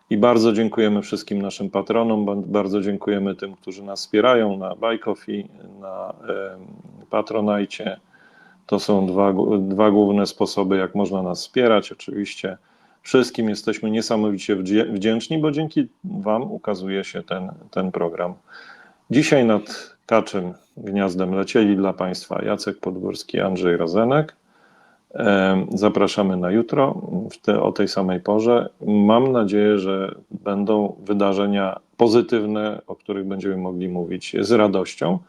I bardzo dziękujemy wszystkim naszym patronom, bardzo dziękujemy tym, którzy nas wspierają na Buy Coffee, na Patronajcie. To są dwa główne sposoby, jak można nas wspierać. Oczywiście wszystkim jesteśmy niesamowicie wdzięczni, bo dzięki Wam ukazuje się ten program. Dzisiaj nad Kaczym Gniazdem lecieli dla Państwa Jacek Podgórski, Andrzej Rozenek. Zapraszamy na jutro o tej samej porze. Mam nadzieję, że będą wydarzenia pozytywne, o których będziemy mogli mówić z radością.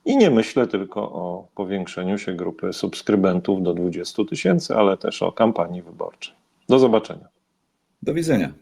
I nie myślę tylko o powiększeniu się grupy subskrybentów do 20 000, ale też o kampanii wyborczej. Do zobaczenia. Do widzenia.